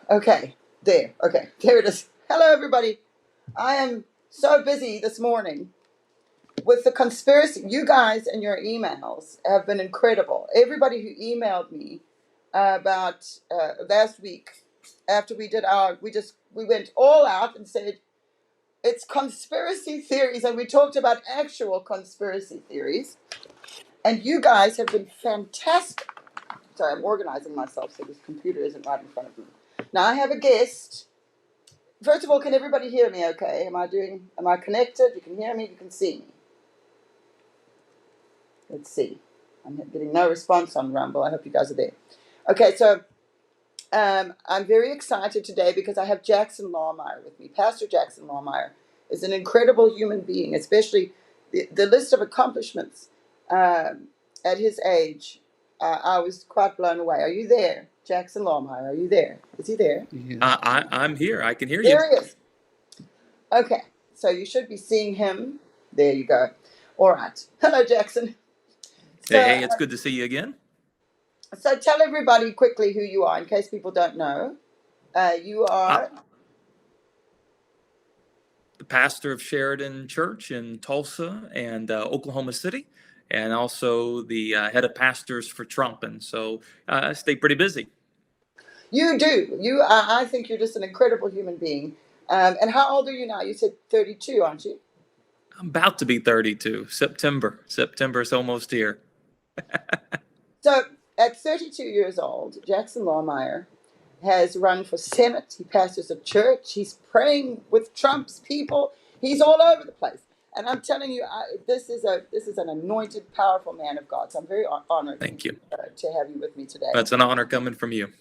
Okay, there. Okay, there it is. Hello, everybody. I am so busy this morning with the conspiracy. You guys and your emails have been incredible. Everybody who emailed me about last week after we did we went all out and said it's conspiracy theories, and we talked about actual conspiracy theories. And you guys have been fantastic. Sorry, I'm organizing myself so this computer isn't right in front of me. Now I have a guest. First of all, can everybody hear me okay? Am I connected? You can hear me, you can see me. Let's see. I'm getting no response on Rumble. I hope you guys are there. Okay, so I'm very excited today because I have Jackson Lawmeyer with me. Pastor Jackson Lawmeyer is an incredible human being, especially the list of accomplishments at his age. I was quite blown away. Are you there, Jackson Lawmeyer? Are you there? Is he there? Yes. I'm here. I can hear you. There he is. Okay, so you should be seeing him. There you go. All right. Hello, Jackson. So, Hey, it's good to see you again. so tell everybody quickly who you are in case people don't know. You are The pastor of Sheridan Church in Tulsa and Oklahoma City, and also the head of pastors for Trump. And so I stay pretty busy. you do. I think you're just an incredible human being. And how old are you now? You said 32, aren't you? I'm about to be 32. September. September's almost here. So at 32 years old, Jackson Lawmeyer has run for Senate. He pastors a church. He's praying with Trump's people. He's all over the place. And I'm telling you, this is an anointed, powerful man of God. So I'm very honored Thank you. to have you with me today. That's an honor coming from you.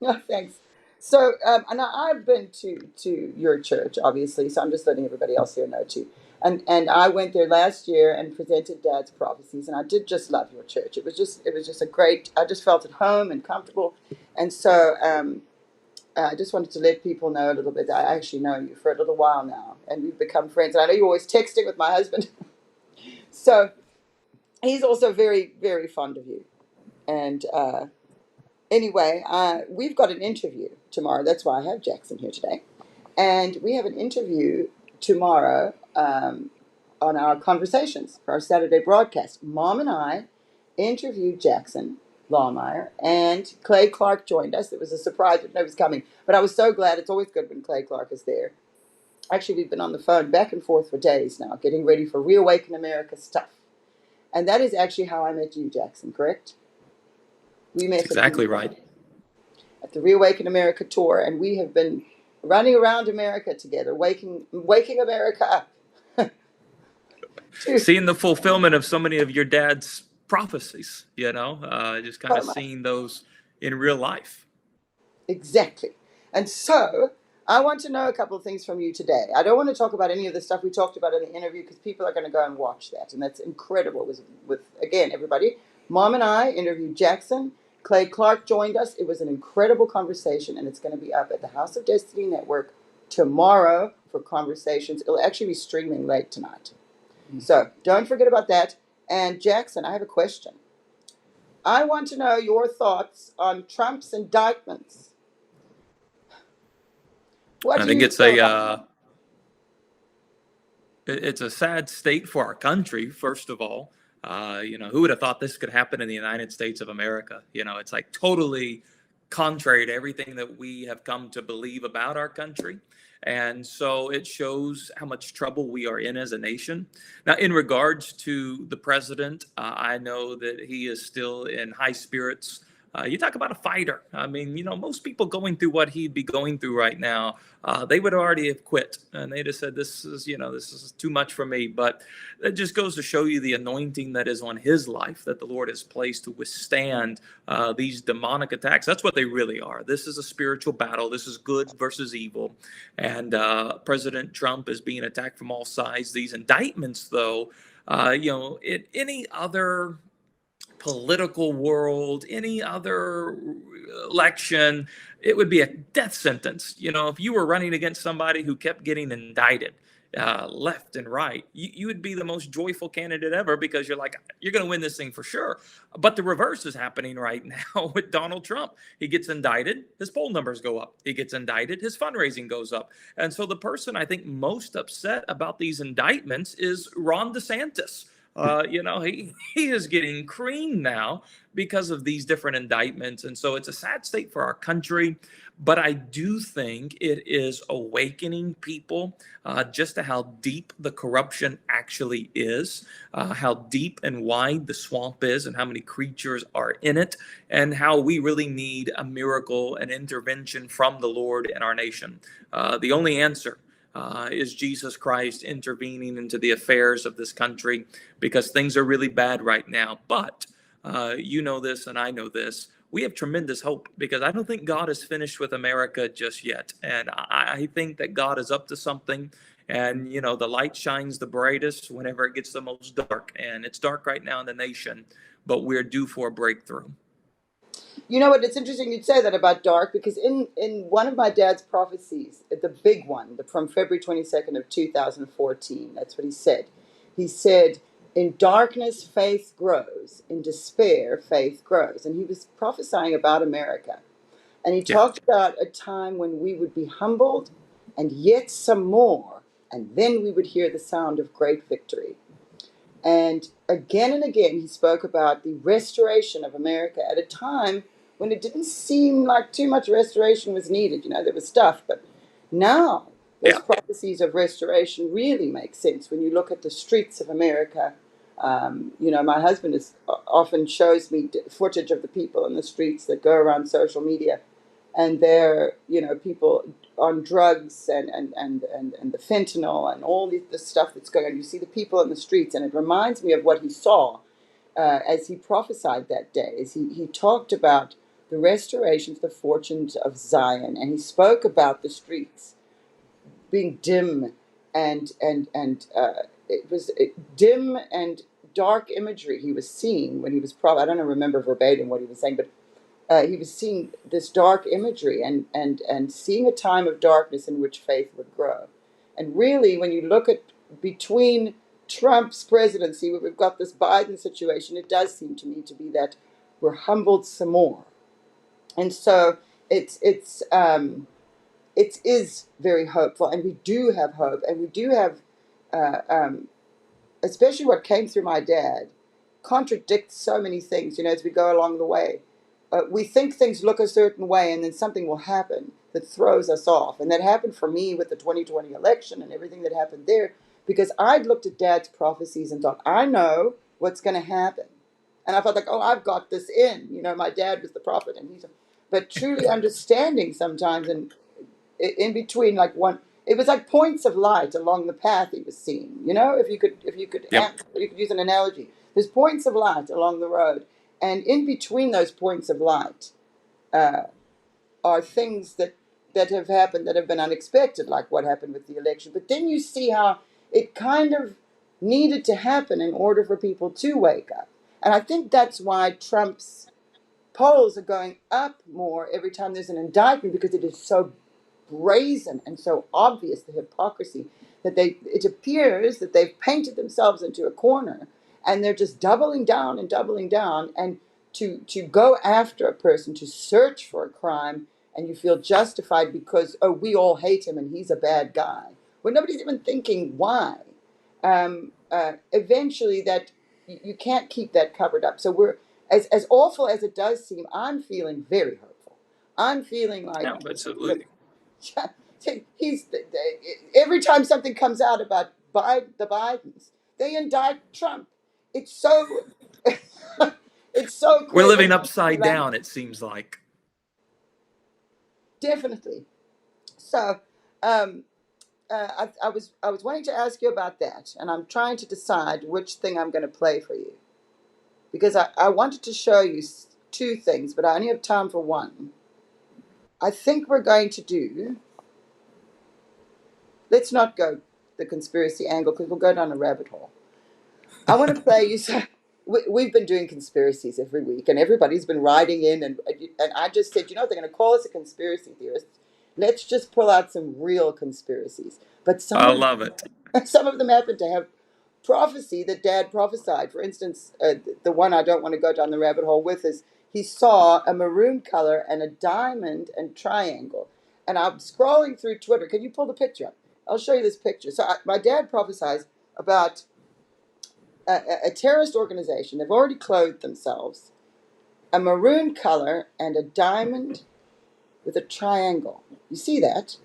No, thanks. So, and I've been to your church, obviously. So I'm just letting everybody else here know too. And I went there last year and presented Dad's prophecies, and I did just love your church. It was just a great. I just felt at home and comfortable, and so I just wanted to let people know a little bit. I actually know you for a little while now, and we've become friends. And I know you're always texting with my husband, so he's also very, very fond of you. And anyway, we've got an interview tomorrow. That's why I have Jackson here today, and we have an interview tomorrow on our conversations for our Saturday broadcast. Mom and I interviewed Jackson Lawmeyer, and Clay Clark joined us. It was a surprise, but no, was coming. But I was so glad. It's always good when Clay Clark is there. Actually, we've been on the phone back and forth for days now, getting ready for Reawaken America stuff. And that is actually how I met you, Jackson, correct? We met Exactly right. at the Reawaken America tour, and we have been running around America together, waking America up. Seeing the fulfillment of so many of your dad's prophecies, just kind of seeing those in real life. Exactly. And so I want to know a couple of things from you today. I don't want to talk about any of the stuff we talked about in the interview because people are going to go and watch that. And that's incredible. It was with, again, everybody. Mom and I interviewed Jackson. Clay Clark joined us. It was an incredible conversation, and it's going to be up at the House of Destiny Network tomorrow for conversations. It'll actually be streaming late tonight. So don't forget about that. And Jackson, I have a question. I want to know your thoughts on Trump's indictments. I think it's a sad state for our country. First of all, who would have thought this could happen in the United States of America? It's like totally contrary to everything that we have come to believe about our country. And so it shows how much trouble we are in as a nation. Now, in regards to the president, I know that he is still in high spirits. You talk about a fighter. I mean, most people going through what he'd be going through right now, they would already have quit. And they just said, this is too much for me. But it just goes to show you the anointing that is on his life that the Lord has placed to withstand these demonic attacks. That's what they really are. This is a spiritual battle. This is good versus evil. And President Trump is being attacked from all sides. These indictments, though, in any other political world, any other election, it would be a death sentence. If you were running against somebody who kept getting indicted, left and right, you would be the most joyful candidate ever because you're like, you're going to win this thing for sure. But the reverse is happening right now with Donald Trump. He gets indicted, his poll numbers go up. He gets indicted, his fundraising goes up. And so the person I think most upset about these indictments is Ron DeSantis. He is getting creamed now because of these different indictments. And so it's a sad state for our country. But I do think it is awakening people just to how deep the corruption actually is, how deep and wide the swamp is, and how many creatures are in it, and how we really need a miracle, an intervention from the Lord in our nation. The only answer is Jesus Christ intervening into the affairs of this country because things are really bad right now. But you know this, and I know this. We have tremendous hope because I don't think God is finished with America just yet. And I think that God is up to something. And, the light shines the brightest whenever it gets the most dark. And it's dark right now in the nation, but we're due for a breakthrough. You know what? It's interesting you'd say that about dark because in one of my dad's prophecies, the big one, from February 22nd of 2014, that's what he said. He said, in darkness, faith grows. In despair, faith grows. And he was prophesying about America. And he Yeah. talked about a time when we would be humbled and yet some more. And then we would hear the sound of great victory. And again, he spoke about the restoration of America at a time when it didn't seem like too much restoration was needed. There was stuff, but now those prophecies of restoration really make sense when you look at the streets of America. My husband often shows me footage of the people in the streets that go around social media, and they're people on drugs and the fentanyl and all the stuff that's going on. You see the people in the streets, and it reminds me of what he saw as he prophesied that day. As he talked about the restorations, the fortunes of Zion, and he spoke about the streets being dim and it was dim and dark imagery he was seeing when he was I don't remember verbatim what he was saying, but he was seeing this dark imagery and seeing a time of darkness in which faith would grow. And really, when you look at between Trump's presidency, where we've got this Biden situation, it does seem to me to be that we're humbled some more. And so it is very hopeful, and we do have hope, and we do have, especially what came through my dad, contradicts so many things, as we go along the way. We think things look a certain way, and then something will happen that throws us off. And that happened for me with the 2020 election and everything that happened there, because I'd looked at Dad's prophecies and thought, I know what's going to happen. And I felt like, oh, I've got this in. My dad was the prophet, and but truly understanding sometimes, and in between, like it was like points of light along the path he was seeing. If you could, Yep. you could use an analogy. There's points of light along the road, and in between those points of light are things that have happened that have been unexpected, like what happened with the election. But then you see how it kind of needed to happen in order for people to wake up. And I think that's why Trump's polls are going up more every time there's an indictment, because it is so brazen and so obvious, the hypocrisy, that it appears that they've painted themselves into a corner, and they're just doubling down and to go after a person, to search for a crime, and you feel justified because, oh, we all hate him and he's a bad guy, when nobody's even thinking why. Eventually that you can't keep that covered up. So we're as awful as it does seem, I'm feeling very hopeful. I'm feeling like, Yeah, absolutely. he's every time something comes out about the Bidens, they indict Trump. It's so it's so We're living clever. upside down, it seems like. Definitely. So I was wanting to ask you about that, and I'm trying to decide which thing I'm going to play for you, because I wanted to show you two things, but I only have time for one. I think we're going to do. Let's not go the conspiracy angle, because we'll go down a rabbit hole. I want to play you. So we've been doing conspiracies every week, and everybody's been writing in, and I just said, they're going to call us a conspiracy theorist. Let's just pull out some real conspiracies. But I love it. Some of them happen to have prophecy that Dad prophesied. For instance, the one I don't want to go down the rabbit hole with is he saw a maroon color and a diamond and triangle. And I'm scrolling through Twitter. Can you pull the picture up? I'll show you this picture. So my dad prophesies about a terrorist organization. They've already clothed themselves. A maroon color and a diamond with a triangle. You see that?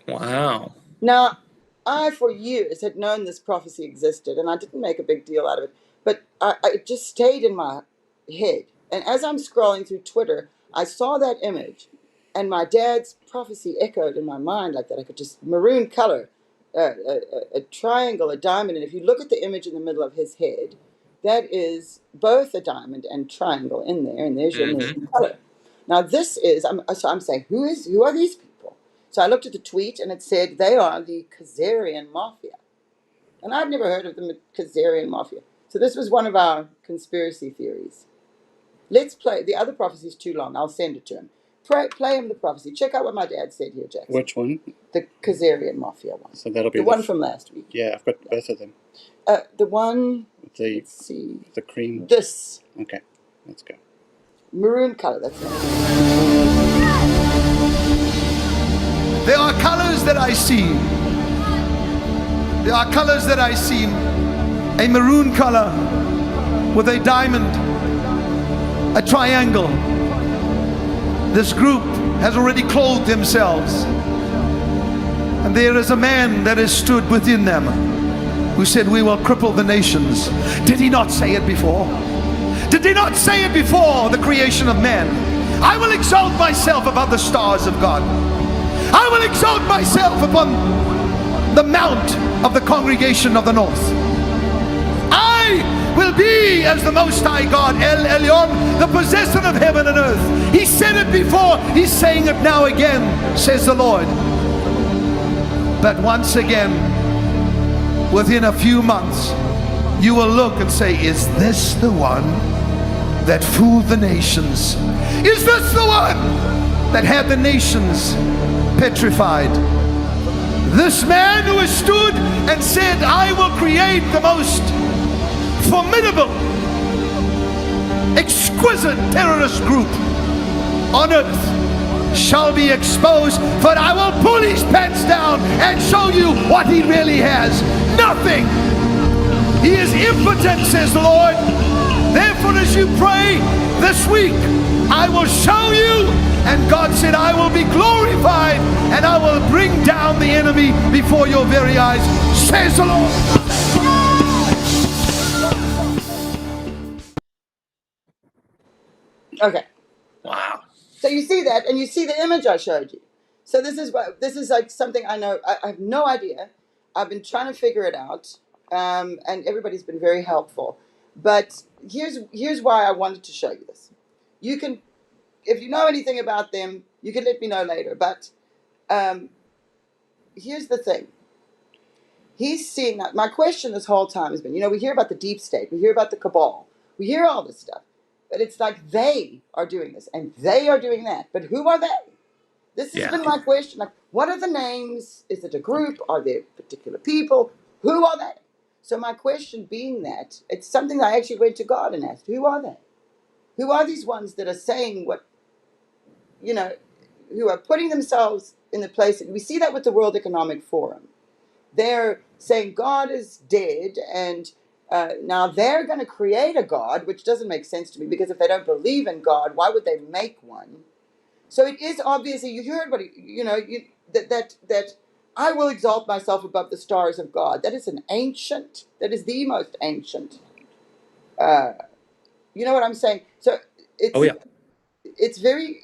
Wow. Now, I, for years, had known this prophecy existed, and I didn't make a big deal out of it, but it just stayed in my head. And as I'm scrolling through Twitter, I saw that image, and my dad's prophecy echoed in my mind like that. I could just, maroon color, a triangle, a diamond, and if you look at the image in the middle of his head, that is both a diamond and triangle in there, and there's your maroon color. Now, this is, so I'm saying, who are these people? So I looked at the tweet, and it said they are the Khazarian Mafia. And I'd never heard of the Khazarian Mafia. So this was one of our conspiracy theories. Let's play. The other prophecy is too long. I'll send it to him. Play him the prophecy. Check out what my dad said here, Jackson. Which one? The Khazarian Mafia one. So that'll be the one from last week. Yeah, I've got both of them. The one, Let's see. The cream. This. Okay, let's go. Maroon color, that's it. There are colors that I see. There are colors that I see. A maroon color with a diamond, a triangle. This group has already clothed themselves. And there is a man that has stood within them who said, we will cripple the nations. Did he not say it before? Did he not say it before the creation of man? I will exalt myself above the stars of God. I will exalt myself upon the mount of the congregation of the north. I will be as the Most High God, El Elyon, the possessor of heaven and earth. He said it before, he's saying it now again, says the Lord. But once again, within a few months, you will look and say, is this the one that fooled the nations? Is this the one that had the nations petrified? This man who has stood and said, I will create the most formidable, exquisite terrorist group on earth shall be exposed, but I will pull his pants down and show you what he really has. Nothing. He is impotent, says the Lord. Therefore, as you pray this week, I will show you. And God said, I will be glorified and I will bring down the enemy before your very eyes, says the Lord. Okay. Wow. So you see that, and you see the image I showed you. So this is like something I know. I have no idea. I've been trying to figure it out, and everybody's been very helpful. But here's why I wanted to show you this. You can, if you know anything about them, you can let me know later. But here's the thing. He's seeing that. My question this whole time has been, we hear about the deep state, we hear about the cabal, we hear all this stuff. But it's like they are doing this and they are doing that. But who are they? This has been my question. Like, what are the names? Is it a group? Are there particular people? Who are they? So my question being that, it's something I actually went to God and asked, who are they? Who are these ones that are saying what, who are putting themselves in the place? We see that with the World Economic Forum. They're saying God is dead, and now they're going to create a God, which doesn't make sense to me, because if they don't believe in God, why would they make one? So it is obviously, you heard what that I will exalt myself above the stars of God. That is that is the most ancient. You know what I'm saying? So it's very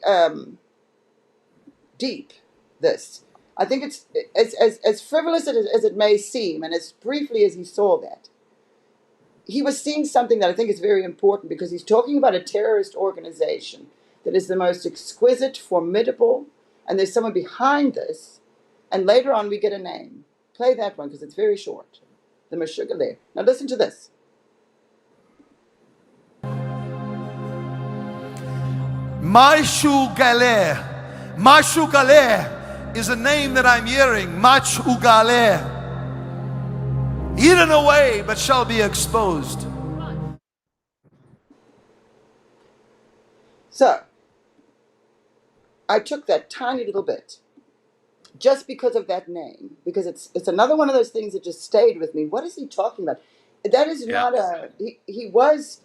deep, this. I think it's as frivolous as it may seem, and as briefly as he saw that, he was seeing something that I think is very important, because he's talking about a terrorist organization that is the most exquisite, formidable, and there's someone behind this, and later on we get a name. Play that one, because it's very short. The Meshuggah. Now listen to this. Meshuggah is a name that I'm hearing. Meshuggah. hidden away, but shall be exposed. So I took that tiny little bit just because of that name, because it's another one of those things that just stayed with me. What is he talking about? That is Yeah. not a he was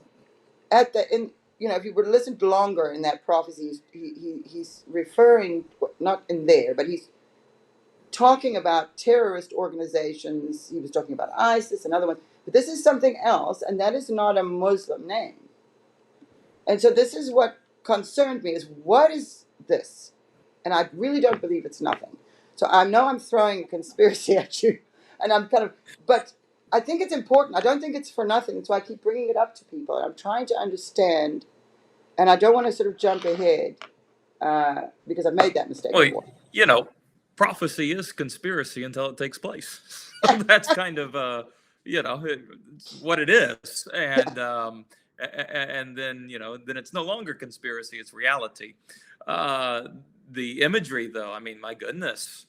at the in you know, if you were to listen longer in that prophecy, he's referring, not in there, but he's talking about terrorist organizations. He was talking about ISIS, another one, but this is something else, and that is not a Muslim name. And so this is what concerned me: is what is this? And I really don't believe it's nothing. So I know I'm throwing a conspiracy at you, and I'm kind of, but I think it's important. I don't think it's for nothing. So I keep bringing it up to people. I'm trying to understand, and I don't want to sort of jump ahead because I've made that mistake Well, before. you know, prophecy is conspiracy until it takes place. So that's kind of it's what it is, and then then it's no longer conspiracy; it's reality. The imagery, though, I mean, my goodness,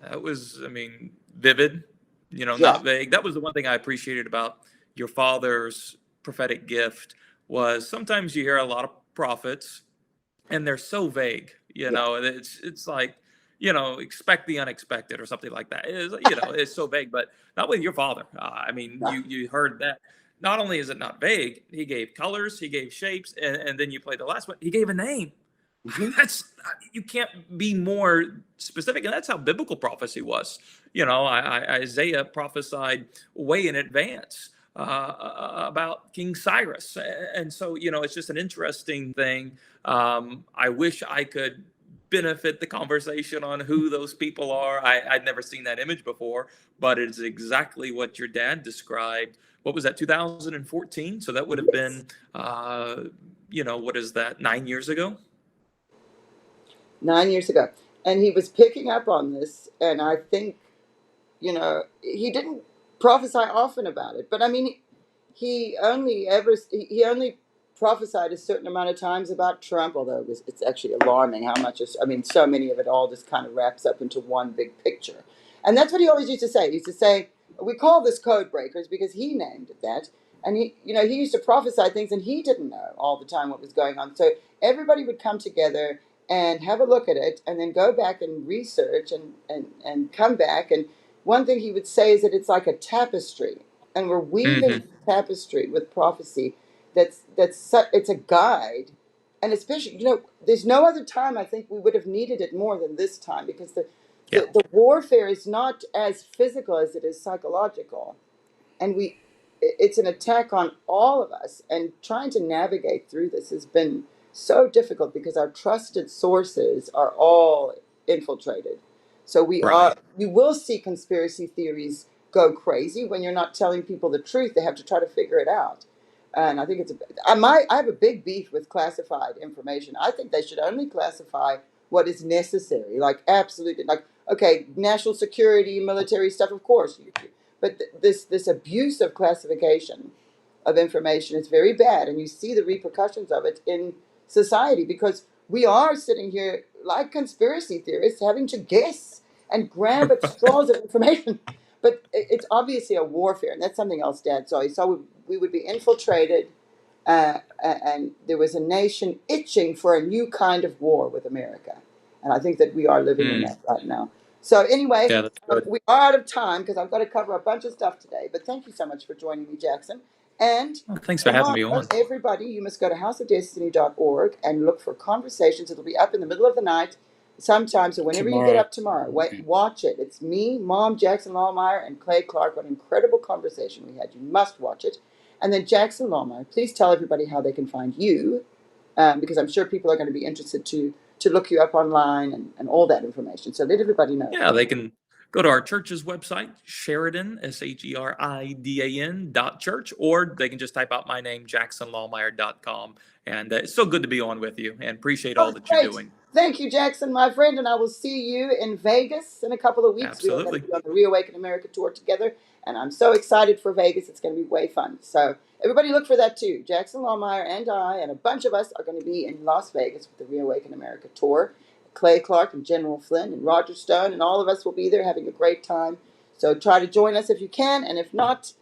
that was, I mean, vivid. Yeah. Not vague. That was the one thing I appreciated about your father's prophetic gift was sometimes you hear a lot of prophets and they're so vague. It's like expect the unexpected or something like that. It's so vague, but not with your father. I mean, No. you heard that. Not only is it not vague, he gave colors, he gave shapes, and then you played the last one. He gave a name. Mhm. You can't be more specific, and that's how biblical prophecy was. Isaiah prophesied way in advance about King Cyrus, and so it's just an interesting thing. I wish I could benefit the conversation on who those people are. I'd never seen that image before, but it's exactly what your dad described. What was that, 2014? So that would have Yes. been, what is that, 9 years ago? 9 years ago. And he was picking up on this, and I think, he didn't prophesy often about it, but I mean, he only prophesied a certain amount of times about Trump, although it's actually alarming how much so many of it all just kind of wraps up into one big picture. And that's what he always used to say. He used to say, we call this code breakers because he named it that. And he used to prophesy things and he didn't know all the time what was going on. So everybody would come together and have a look at it and then go back and research and come back. And one thing he would say is that it's like a tapestry, and we're weaving Hmm. tapestry with prophecy. It's a guide, and especially there's no other time I think we would have needed it more than this time, because Yeah. the warfare is not as physical as it is psychological, and it's an attack on all of us, and trying to navigate through this has been so difficult because our trusted sources are all infiltrated. So Right. you will see conspiracy theories go crazy when you're not telling people the truth. They have to try to figure it out. And I think I have a big beef with classified information. I think they should only classify what is necessary, like absolutely, like, okay, national security, military stuff, of course, but this abuse of classification of information is very bad, and you see the repercussions of it in society, because we are sitting here like conspiracy theorists having to guess and grab at straws of information. But it's obviously a warfare, and that's something else Dad saw. He saw we would be infiltrated, and there was a nation itching for a new kind of war with America. And I think that we are living in Mm. that right now. So anyway, Yeah, that's good. we are out of time because I've got to cover a bunch of stuff today. But thank you so much for joining me, Jackson. And Well, thanks for having me tomorrow, on. everybody, you must go to houseofdestiny.org and look for conversations. It'll be up in the middle of the night sometime. So whenever you get up tomorrow, Okay. watch it. It's me, Mom, Jackson Lawmeyer, and Clay Clark. What an incredible conversation we had. You must watch it. And then Jackson Lawmeyer, please tell everybody how they can find you, because I'm sure people are going to be interested to look you up online and all that information. So let everybody know. Yeah, they can go to our church's website, Sheridan, SHERIDAN.church, or they can just type out my name, JacksonLawmeyer.com. And it's so good to be on with you, and appreciate all Oh, that you're great. doing. Thank you, Jackson, my friend, and I will see you in Vegas in a couple of weeks. We are going to Absolutely. be on the Reawaken America tour together, and I'm so excited for Vegas. It's going to be way fun. So everybody look for that too. Jackson Lawmeyer and I and a bunch of us are going to be in Las Vegas with the Reawaken America tour. Clay Clark and General Flynn and Roger Stone and all of us will be there having a great time. So try to join us if you can, and if not,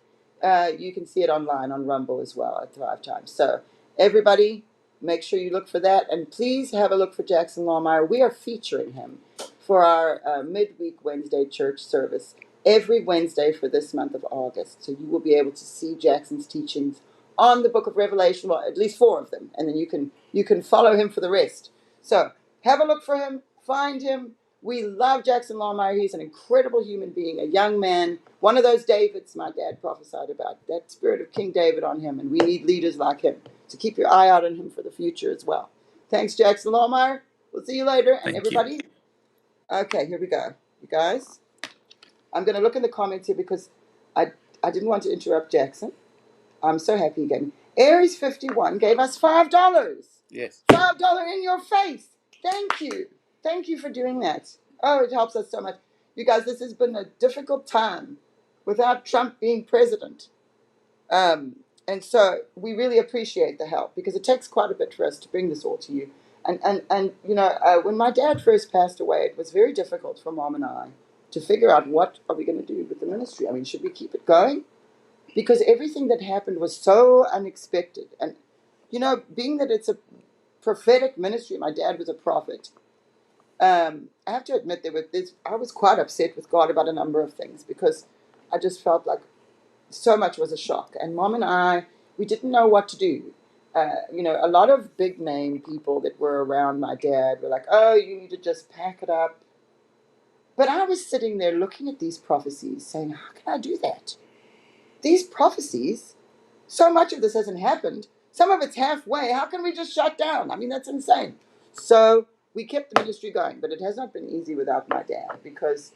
you can see it online on Rumble as well at Thrive Time. So everybody, make sure you look for that, and please have a look for Jackson Lawmeyer. We are featuring him for our midweek Wednesday church service every Wednesday for this month of August. So you will be able to see Jackson's teachings on the book of Revelation, well, at least 4 of them, and then you can follow him for the rest. So have a look for him, find him. We love Jackson Lawmeyer. He's an incredible human being, a young man, one of those Davids my dad prophesied about, that spirit of King David on him, and we need leaders like him. So keep your eye out on him for the future as well. Thanks, Jackson Lawmeyer. We'll see you later. And Thank you. everybody, okay, here we go. You guys, I'm going to look in the comments here because I didn't want to interrupt Jackson. I'm so happy again. Aries 51 gave us $5. Yes. $5 in your face. Thank you. Thank you for doing that. Oh, it helps us so much. You guys, this has been a difficult time without Trump being president. And so we really appreciate the help because it takes quite a bit for us to bring this all to you. And you know, when my dad first passed away, it was very difficult for Mom and I to figure out what are we going to do with the ministry. I mean, should we keep it going? Because everything that happened was so unexpected. And, you know, being that it's a prophetic ministry, my dad was a prophet. I have to admit I was quite upset with God about a number of things because I just felt like so much was a shock. And Mom and I, we didn't know what to do. You know, a lot of big name people that were around my dad were like, oh, you need to just pack it up. But I was sitting there looking at these prophecies saying, how can I do that? These prophecies, so much of this hasn't happened. Some of it's halfway. How can we just shut down? I mean, that's insane. So we kept the ministry going, but it has not been easy without my dad because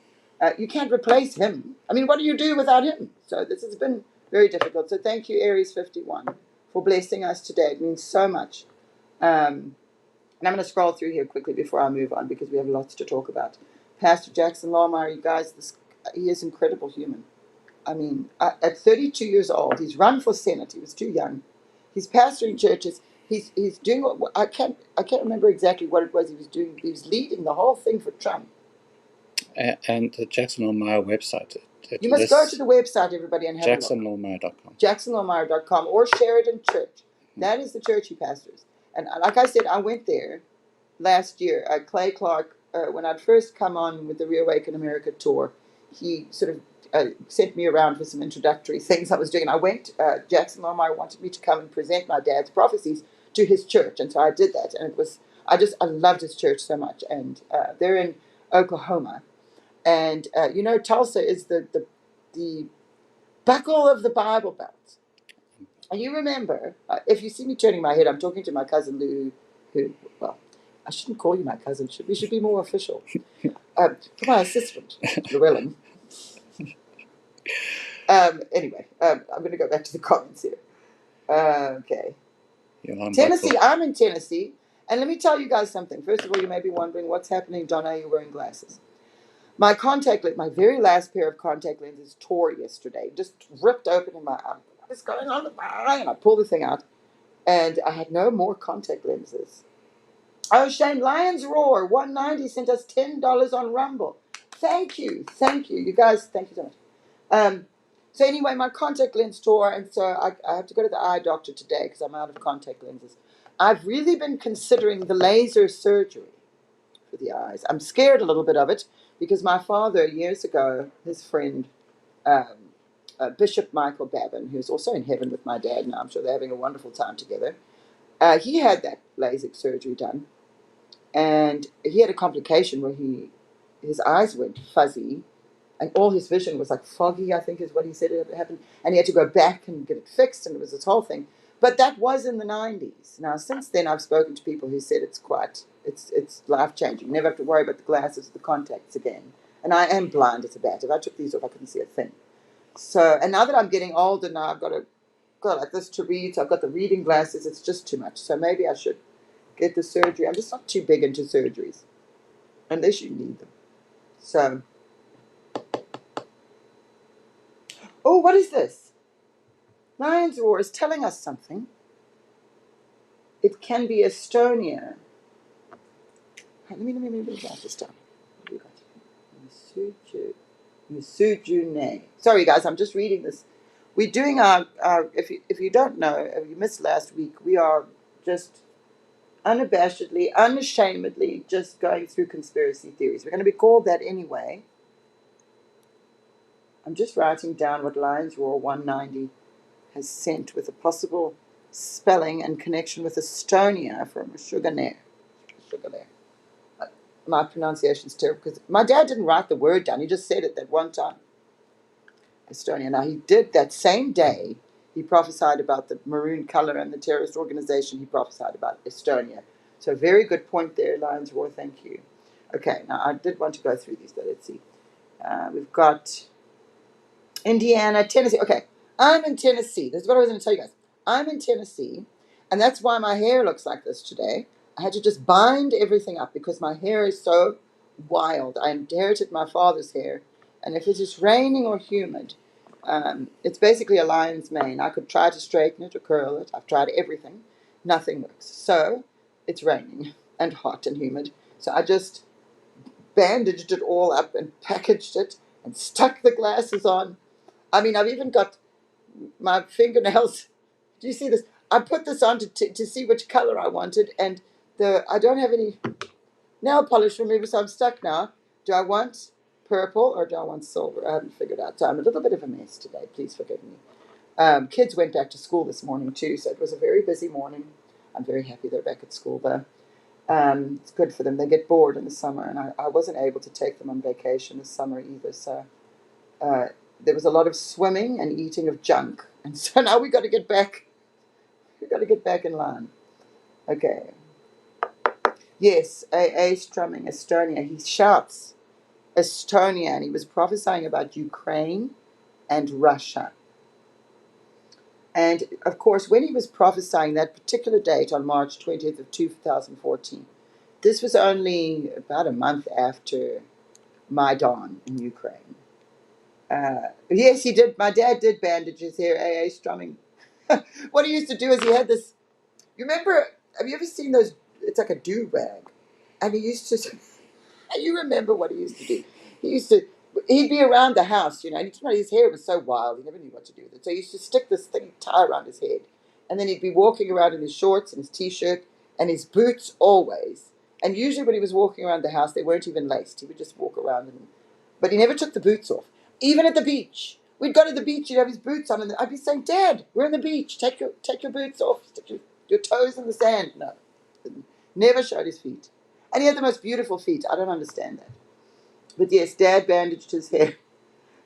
you can't replace him. I mean, what do you do without him? So this has been very difficult. So thank you, Aries 51, for blessing us today. It means so much. And I'm going to scroll through here quickly before I move on because we have lots to talk about. Pastor Jackson Lawmeyer, you guys, he is an incredible human. I mean, at 32 years old, he's run for Senate. He was too young. He's pastoring churches. He's doing what I can't remember exactly what it was he was doing. He was leading the whole thing for Trump. And the Jackson Lawmeyer website. You must go to the website, everybody, and have a look. JacksonLawmeyer.com. JacksonLawmeyer.com or Sheridan Church. That is the church he pastors. And like I said, I went there last year. Clay Clark, when I'd first come on with the Reawaken America tour, he sort of sent me around for some introductory things I was doing. And I went, Jackson Lawmeyer wanted me to come and present my dad's prophecies to his church. And so I did that. And I loved his church so much. And they're in Oklahoma. And, you know, Tulsa is the buckle of the Bible Belt. And you remember, if you see me turning my head, I'm talking to my cousin Lou, well, I shouldn't call you my cousin. We should be more official. To my assistant, Llewellyn. Anyway, I'm going to go back to the comments here. Okay. Tennessee, I'm in Tennessee. And let me tell you guys something. First of all, you may be wondering what's happening. Donna, you're wearing glasses. My very last pair of contact lenses tore yesterday. Just ripped open in my eye. What is going on with my eye? And I pulled the thing out. And I had no more contact lenses. Oh, Shane, Lions Roar 190 sent us $10 on Rumble. Thank you. You guys, thank you so much. So anyway, my contact lens tore, and so I have to go to the eye doctor today because I'm out of contact lenses. I've really been considering the laser surgery for the eyes. I'm scared a little bit of it because my father, years ago, his friend, Bishop Michael Babin, who's also in heaven with my dad now, I'm sure they're having a wonderful time together, he had that LASIK surgery done. And he had a complication where his eyes went fuzzy and all his vision was like foggy, I think is what he said it happened. And he had to go back and get it fixed, and it was this whole thing. But that was in the 90s. Now, since then, I've spoken to people who said it's life-changing. Never have to worry about the glasses, the contacts again. And I am blind as a bat. If I took these off, I couldn't see a thing. So, and now that I'm getting older now, I've got like this to read. So I've got the reading glasses. It's just too much. So maybe I should get the surgery. I'm just not too big into surgeries, unless you need them. So, oh, what is this? Lions Roar is telling us something. It can be Estonia. Let me write this down. What do you got? Musujune. Sorry, guys, I'm just reading this. We're doing our if you don't know, if you missed last week, we are just unabashedly, unashamedly just going through conspiracy theories. We're going to be called that anyway. I'm just writing down what Lions Roar 190 has sent with a possible spelling and connection with Estonia from Sugarnair. Sugarnair. My pronunciation's terrible because my dad didn't write the word down. He just said it that one time. Estonia. Now, he did that same day, he prophesied about the maroon color and the terrorist organization. He prophesied about Estonia. So, very good point there, Lions Roar. Thank you. Okay, now I did want to go through these, but let's see. We've got Indiana, Tennessee. Okay, I'm in Tennessee. This is what I was going to tell you guys. I'm in Tennessee, and that's why my hair looks like this today. I had to just bind everything up because my hair is so wild. I inherited my father's hair, and if it is raining or humid, it's basically a lion's mane. I could try to straighten it or curl it. I've tried everything. Nothing works. So it's raining and hot and humid. So I just bandaged it all up and packaged it and stuck the glasses on. I mean, I've even got my fingernails. Do you see this? I put this on to see which color I wanted, and I don't have any nail polish remover, so I'm stuck now. Do I want purple or do I want silver? I haven't figured out. So I'm a little bit of a mess today. Please forgive me. Kids went back to school this morning too, so it was a very busy morning. I'm very happy they're back at school though. It's good for them. They get bored in the summer, and I wasn't able to take them on vacation this summer either, so there was a lot of swimming and eating of junk, and so now we got to get back. We got to get back in line. Okay. Yes, A strumming Estonia. He shouts Estonia, and he was prophesying about Ukraine and Russia. And of course, when he was prophesying that particular date on March 20th of 2014, this was only about a month after Maidan in Ukraine. Yes, he did. My dad did bandage his hair, A strumming. What he used to do is he had this. You remember? Have you ever seen those? It's like a do-rag, and he used to. You remember what he used to do? He'd be around the house, and his hair was so wild, he never knew what to do with it. So he used to stick this thing, tie around his head, and then he'd be walking around in his shorts and his t-shirt and his boots always. And usually when he was walking around the house, they weren't even laced. He would just walk around, but he never took the boots off. Even at the beach. We'd go to the beach, he'd have his boots on, and I'd be saying, Dad, we're in the beach, take your boots off, stick your toes in the sand. No, never showed his feet. And he had the most beautiful feet. I don't understand that. But yes, Dad bandaged his hair.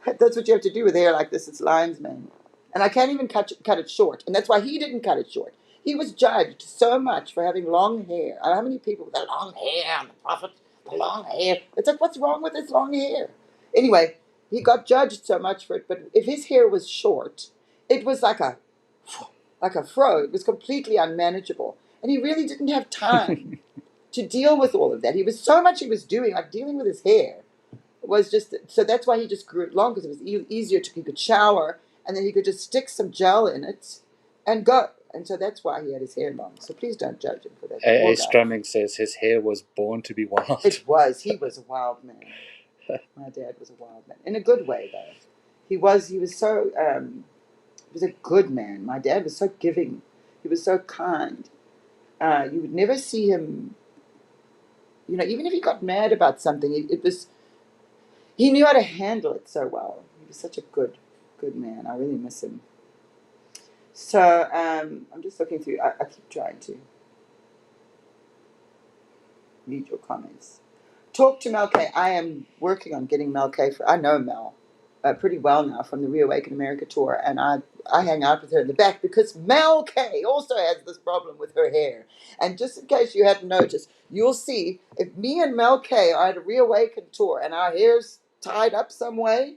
That's what you have to do with hair like this. It's lion's mane. And I can't even cut it short. And that's why he didn't cut it short. He was judged so much for having long hair. How many people with that long hair, the prophet, the long hair? It's like, what's wrong with his long hair? Anyway, he got judged so much for it. But if his hair was short, it was like a fro. It was completely unmanageable. And he really didn't have time to deal with all of that. He was so much he was doing, like dealing with his hair. Was just so that's why he just grew it long, because it was easier he could shower, and then he could just stick some gel in it and go. And so that's why he had his hair long. So please don't judge him for that. A Strumming says his hair was born to be wild. It was. He was a wild man. My dad was a wild man in a good way, though. He was so. He was a good man. My dad was so giving. He was so kind. You would never see him. Even if he got mad about something, it was. He knew how to handle it so well. He was such a good man. I really miss him. So I'm just looking through. I keep trying to read your comments. Talk to Mel K. I am working on getting Mel K. I know Mel pretty well now from the Reawaken America tour, and I hang out with her in the back because Mel K. also has this problem with her hair. And just in case you hadn't noticed, you'll see if me and Mel K. are at a Reawaken tour and our hair's tied up some way,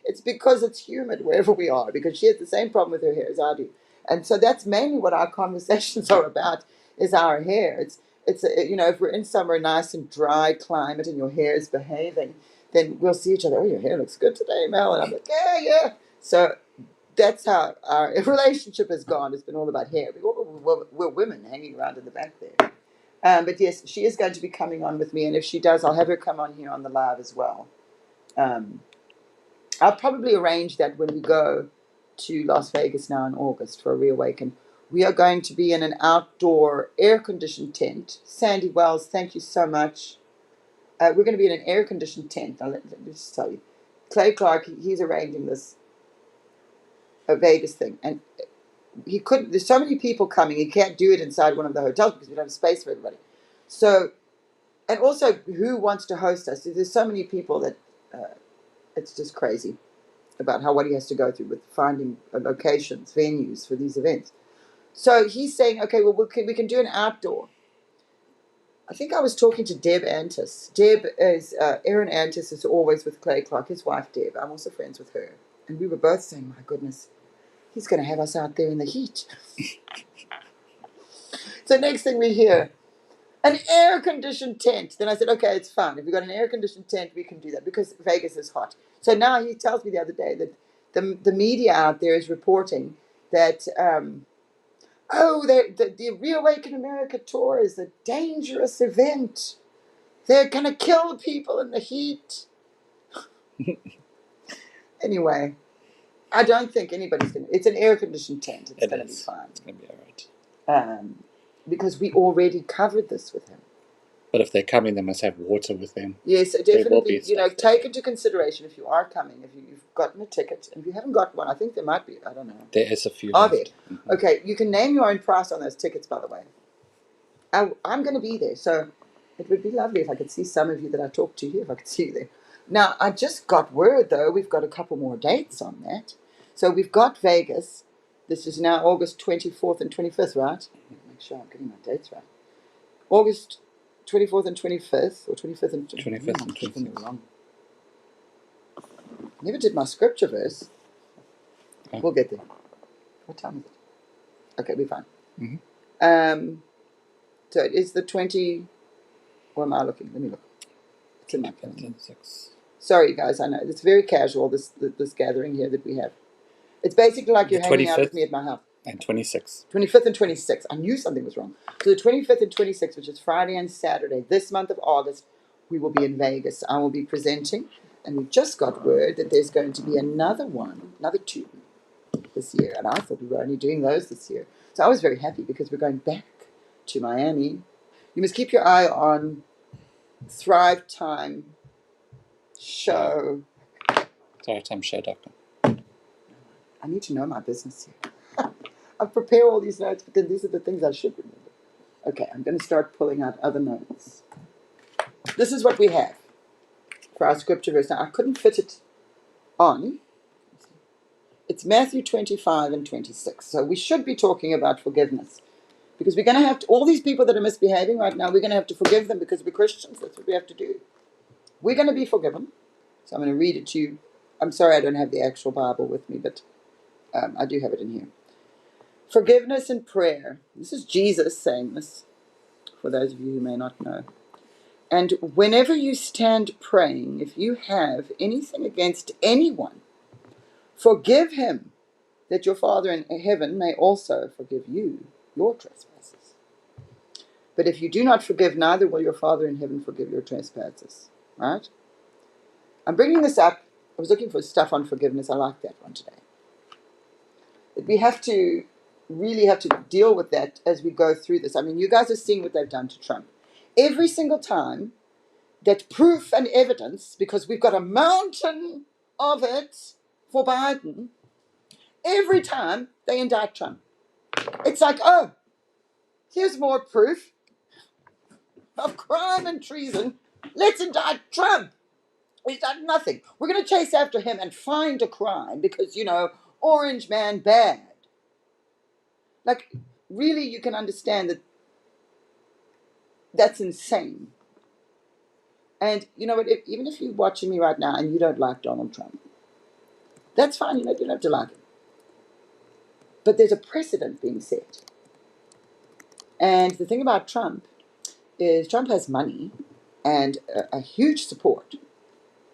it's because it's humid wherever we are, because she has the same problem with her hair as I do. And so that's mainly what our conversations are about, is our hair. It's if we're in somewhere nice and dry climate and your hair is behaving, then we'll see each other. Oh, your hair looks good today, Mel. And I'm like, yeah. So that's how our relationship has gone. It's been all about hair. We're women hanging around in the back there. But yes, she is going to be coming on with me. And if she does, I'll have her come on here on the live as well. I'll probably arrange that when we go to Las Vegas now in August for a Reawaken. We are going to be in an outdoor air-conditioned tent. Sandy Wells, thank you so much. We're going to be in an air-conditioned tent. Now, let me just tell you. Clay Clark, he's arranging this Vegas thing. And he couldn't, there's so many people coming, he can't do it inside one of the hotels because we don't have space for everybody. So, and also, who wants to host us? There's so many people that it's just crazy about what he has to go through with finding locations, venues for these events. So he's saying, okay, well, we can do an outdoor. I think I was talking to Deb Antis. Deb is, Aaron Antis is always with Clay Clark, his wife Deb. I'm also friends with her. And we were both saying, my goodness, he's going to have us out there in the heat. So next thing we hear, an air-conditioned tent. Then I said, okay, it's fine. If we've got an air-conditioned tent, we can do that because Vegas is hot. So now he tells me the other day that the media out there is reporting that, the Reawaken America tour is a dangerous event. They're going to kill people in the heat. Anyway, I don't think anybody's going to. It's an air-conditioned tent. It's going to be fine. It's going to be all right. Because we already covered this with him. But if they're coming, they must have water with them. Yes, There will definitely. be stuff Take into consideration if you are coming, if you've gotten a ticket, and if you haven't got one, I think there might be. I don't know. There is a few. Are left. there? Okay, you can name your own price on those tickets, by the way. I'm going to be there, so it would be lovely if I could see some of you that I talked to here, if I could see you there. Now, I just got word, though, we've got a couple more dates on that. So we've got Vegas. This is now August 24th and 25th, right? Make sure I'm getting my dates right. August 24th and 25th, or 25th and 25th and 26th. Wrong. Never did my scripture verse. Oh. We'll get there. What time is it? Okay, we're fine. Mm-hmm. So it is the 20. Where am I looking? Let me look. It's in my calendar. 26. Sorry, guys. I know it's very casual. This gathering here that we have. It's basically like you're hanging out with me at my house. And 26. 25th and 26th. I knew something was wrong. So the 25th and 26th, which is Friday and Saturday, this month of August, we will be in Vegas. I will be presenting, and we just got word that there's going to be another two this year. And I thought we were only doing those this year. So I was very happy because we're going back to Miami. You must keep your eye on Thrive Time Show. ThriveTimeShow.com. I need to know my business here. I prepare all these notes, but then these are the things I should remember. Okay, I'm going to start pulling out other notes. This is what we have for our scripture verse. Now, I couldn't fit it on. It's Matthew 25 and 26. So we should be talking about forgiveness. Because we're going to have to, all these people that are misbehaving right now, we're going to have to forgive them because we're Christians. That's what we have to do. We're going to be forgiven. So I'm going to read it to you. I'm sorry I don't have the actual Bible with me, but I do have it in here. Forgiveness and prayer. This is Jesus saying this, for those of you who may not know. And whenever you stand praying, if you have anything against anyone, forgive him, that your Father in heaven may also forgive you your trespasses. But if you do not forgive, neither will your Father in heaven forgive your trespasses. Right? I'm bringing this up. I was looking for stuff on forgiveness. I like that one today. We have to really have to deal with that as we go through this. I mean, you guys are seeing what they've done to Trump. Every single time that proof and evidence, because we've got a mountain of it for Biden, every time they indict Trump. It's like, oh, here's more proof of crime and treason. Let's indict Trump. He's done nothing. We're going to chase after him and find a crime because, orange man bad. Like, really, you can understand that that's insane. And you know what, even if you're watching me right now and you don't like Donald Trump, that's fine, you don't have to like him. But there's a precedent being set. And the thing about Trump is Trump has money and a huge support.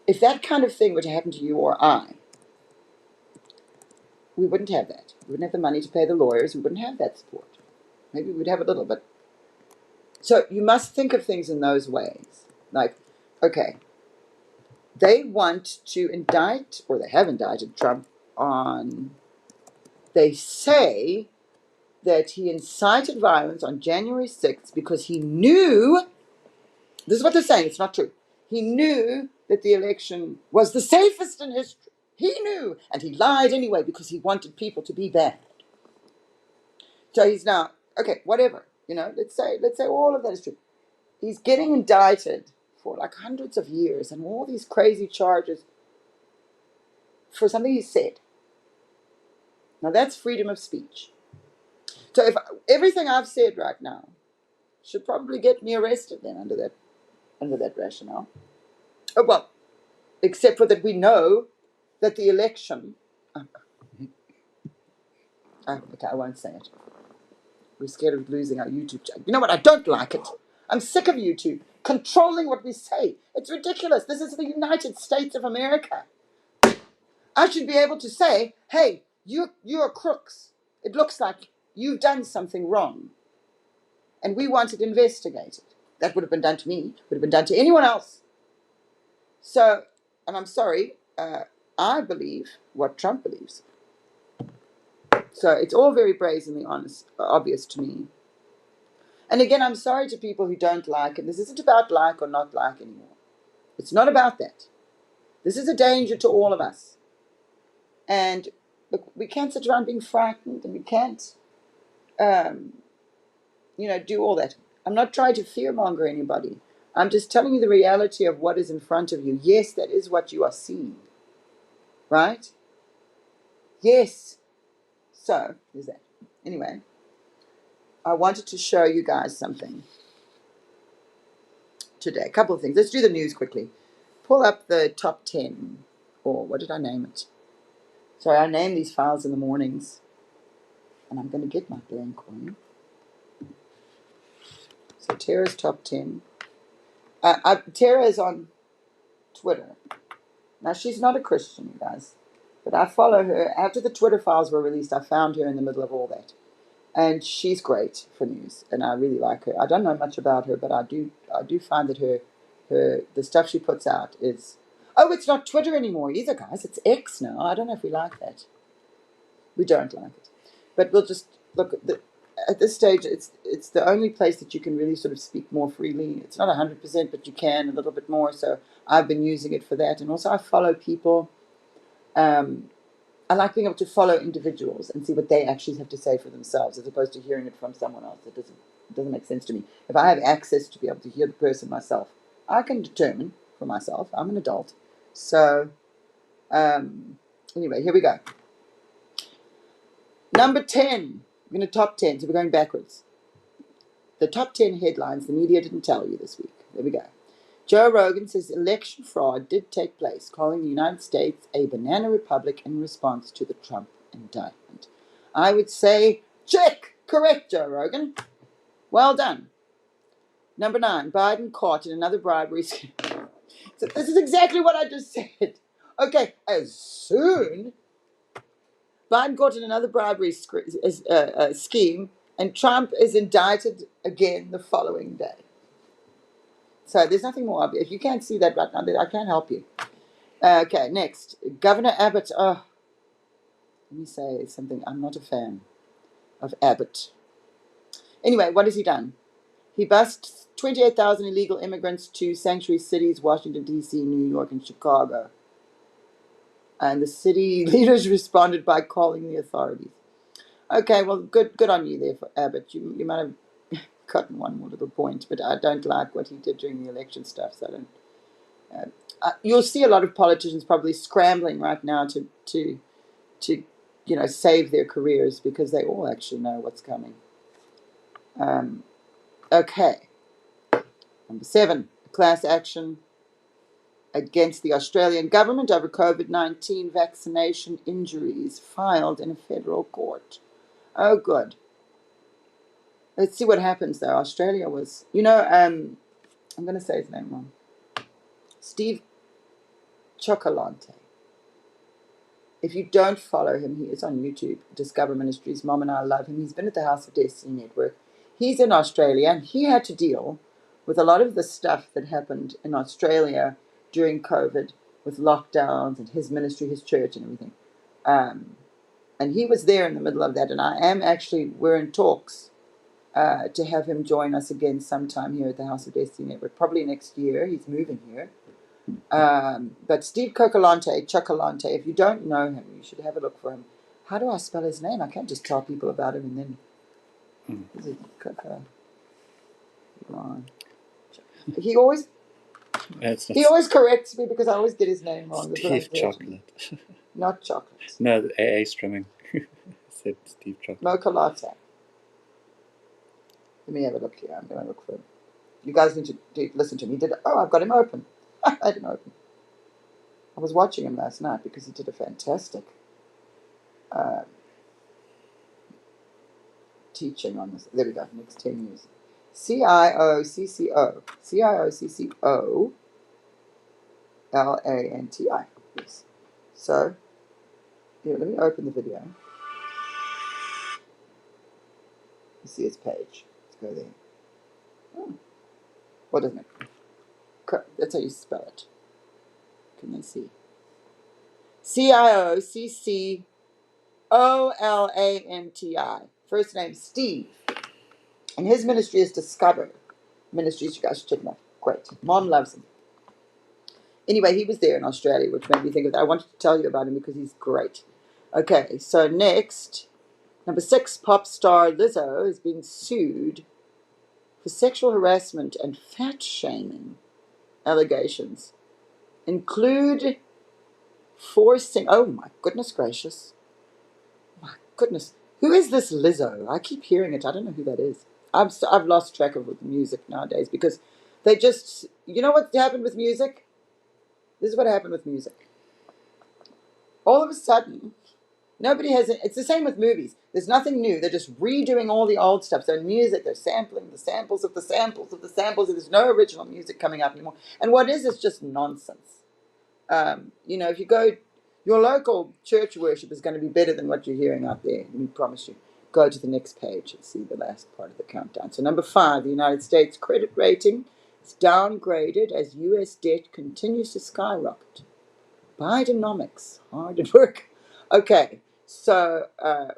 If that kind of thing were to happen to you or I, we wouldn't have that. We wouldn't have the money to pay the lawyers. We wouldn't have that support. Maybe we'd have a little, but... So you must think of things in those ways. Like, okay, they want to indict, or they have indicted Trump on, they say that he incited violence on January 6th because he knew, this is what they're saying, it's not true. He knew that the election was the safest in history. He knew, and he lied anyway because he wanted people to be bad. So he's now, okay, whatever, let's say all of that is true. He's getting indicted for like hundreds of years and all these crazy charges for something he said. Now that's freedom of speech. So if everything I've said right now should probably get me arrested then under that rationale. Oh, well, except for that we know that the election. Okay, I won't say it. We're scared of losing our YouTube channel. You know what? I don't like it. I'm sick of YouTube controlling what we say. It's ridiculous. This is the United States of America. I should be able to say, hey, you're crooks. It looks like you've done something wrong. And we want it investigated. That would have been done to me, would have been done to anyone else. So, and I'm sorry, I believe what Trump believes. So it's all very brazenly obvious to me. And again, I'm sorry to people who don't like it. This isn't about like or not like anymore. It's not about that. This is a danger to all of us. And look, we can't sit around being frightened, and we can't, do all that. I'm not trying to fearmonger anybody. I'm just telling you the reality of what is in front of you. Yes, that is what you are seeing. Right? Yes. So, there's that. Anyway, I wanted to show you guys something today. A couple of things. Let's do the news quickly. Pull up the top 10, or what did I name it? Sorry, I name these files in the mornings, and I'm going to get my blank one. So Tara's top 10. Tara is on Twitter. Now, she's not a Christian, you guys, but I follow her. After the Twitter files were released, I found her in the middle of all that. And she's great for news, and I really like her. I don't know much about her, but I do find that the stuff she puts out is... Oh, it's not Twitter anymore either, guys. It's X now. I don't know if we like that. We don't like it. But we'll just... Look, at this stage, it's the only place that you can really sort of speak more freely. It's not 100%, but you can a little bit more. So I've been using it for that. And also I follow people... I like being able to follow individuals and see what they actually have to say for themselves, as opposed to hearing it from someone else. It doesn't make sense to me. If I have access to be able to hear the person myself, I can determine for myself. I'm an adult. So, anyway, here we go. Number 10. We're going to top 10, so we're going backwards. The top 10 headlines the media didn't tell you this week. There we go. Joe Rogan says election fraud did take place, calling the United States a banana republic in response to the Trump indictment. I would say, check! Correct, Joe Rogan. Well done. Number 9, Biden caught in another bribery scheme. So this is exactly what I just said. Okay, as soon Biden caught in another bribery scheme, and Trump is indicted again the following day. So there's nothing more obvious. If you can't see that right now, I can't help you. Okay, next. Governor Abbott. Oh, let me say something. I'm not a fan of Abbott. Anyway, what has he done? He bused 28,000 illegal immigrants to sanctuary cities, Washington, D.C., New York, and Chicago. And the city leaders responded by calling the authorities. Okay, well, good on you there, for Abbott. You might have gotten one more little point, but I don't like what he did during the election stuff. So I don't. You'll see a lot of politicians probably scrambling right now to save their careers, because they all actually know what's coming. Okay. Number 7, class action against the Australian government over COVID-19 vaccination injuries filed in a federal court. Oh, good. Let's see what happens, though. Australia was... I'm going to say his name wrong. Steve Chocolante. If you don't follow him, he is on YouTube. Discover Ministries. Mom and I love him. He's been at the House of Destiny Network. He's in Australia, and he had to deal with a lot of the stuff that happened in Australia during COVID with lockdowns and his ministry, his church, and everything. And he was there in the middle of that. And we're in talks to have him join us again sometime here at the House of Destiny Network, probably next year. He's moving here. But Steve Chocolante, if you don't know him, you should have a look for him. How do I spell his name? I can't just tell people about him and then. Is it He always It's he not always corrects me because I always get his name wrong. the Steve pronunciation. Chocolate. Not chocolate. No, the AA strumming. Said Steve Chocolate. Mokolata. Let me have a look here. I'm going to look for him. You guys need to listen to me. I've got him open. I had him open. I was watching him last night because he did a fantastic teaching on this. There we go. Next 10 years. CIOCCO. CIOCCO. LANTI. Yes. So, here, let me open the video. You see his page. Let's go there. What doesn't it? That's how you spell it. Can they see? CIOCCOLANTI. First name Steve. And his ministry is Discover Ministries. You guys should check him out. Great. Mom loves him. Anyway, he was there in Australia, which made me think of that. I wanted to tell you about him because he's great. Okay, so next, number 6, pop star Lizzo has been sued for sexual harassment and fat shaming allegations. Include forcing, oh my goodness gracious. My goodness. Who is this Lizzo? I keep hearing it. I don't know who that is. I've lost track of music nowadays because they just, you know what happened with music? This is what happened with music. All of a sudden, nobody has it. It's the same with movies. There's nothing new. They're just redoing all the old stuff. So in music, they're sampling the samples of the samples of the samples. There's no original music coming up anymore. And what is just nonsense. If you go, your local church worship is going to be better than what you're hearing out there. We promise you. Go to the next page and see the last part of the countdown. So number 5, the United States credit rating is downgraded as U.S. debt continues to skyrocket. Bidenomics, hard at work. Okay, so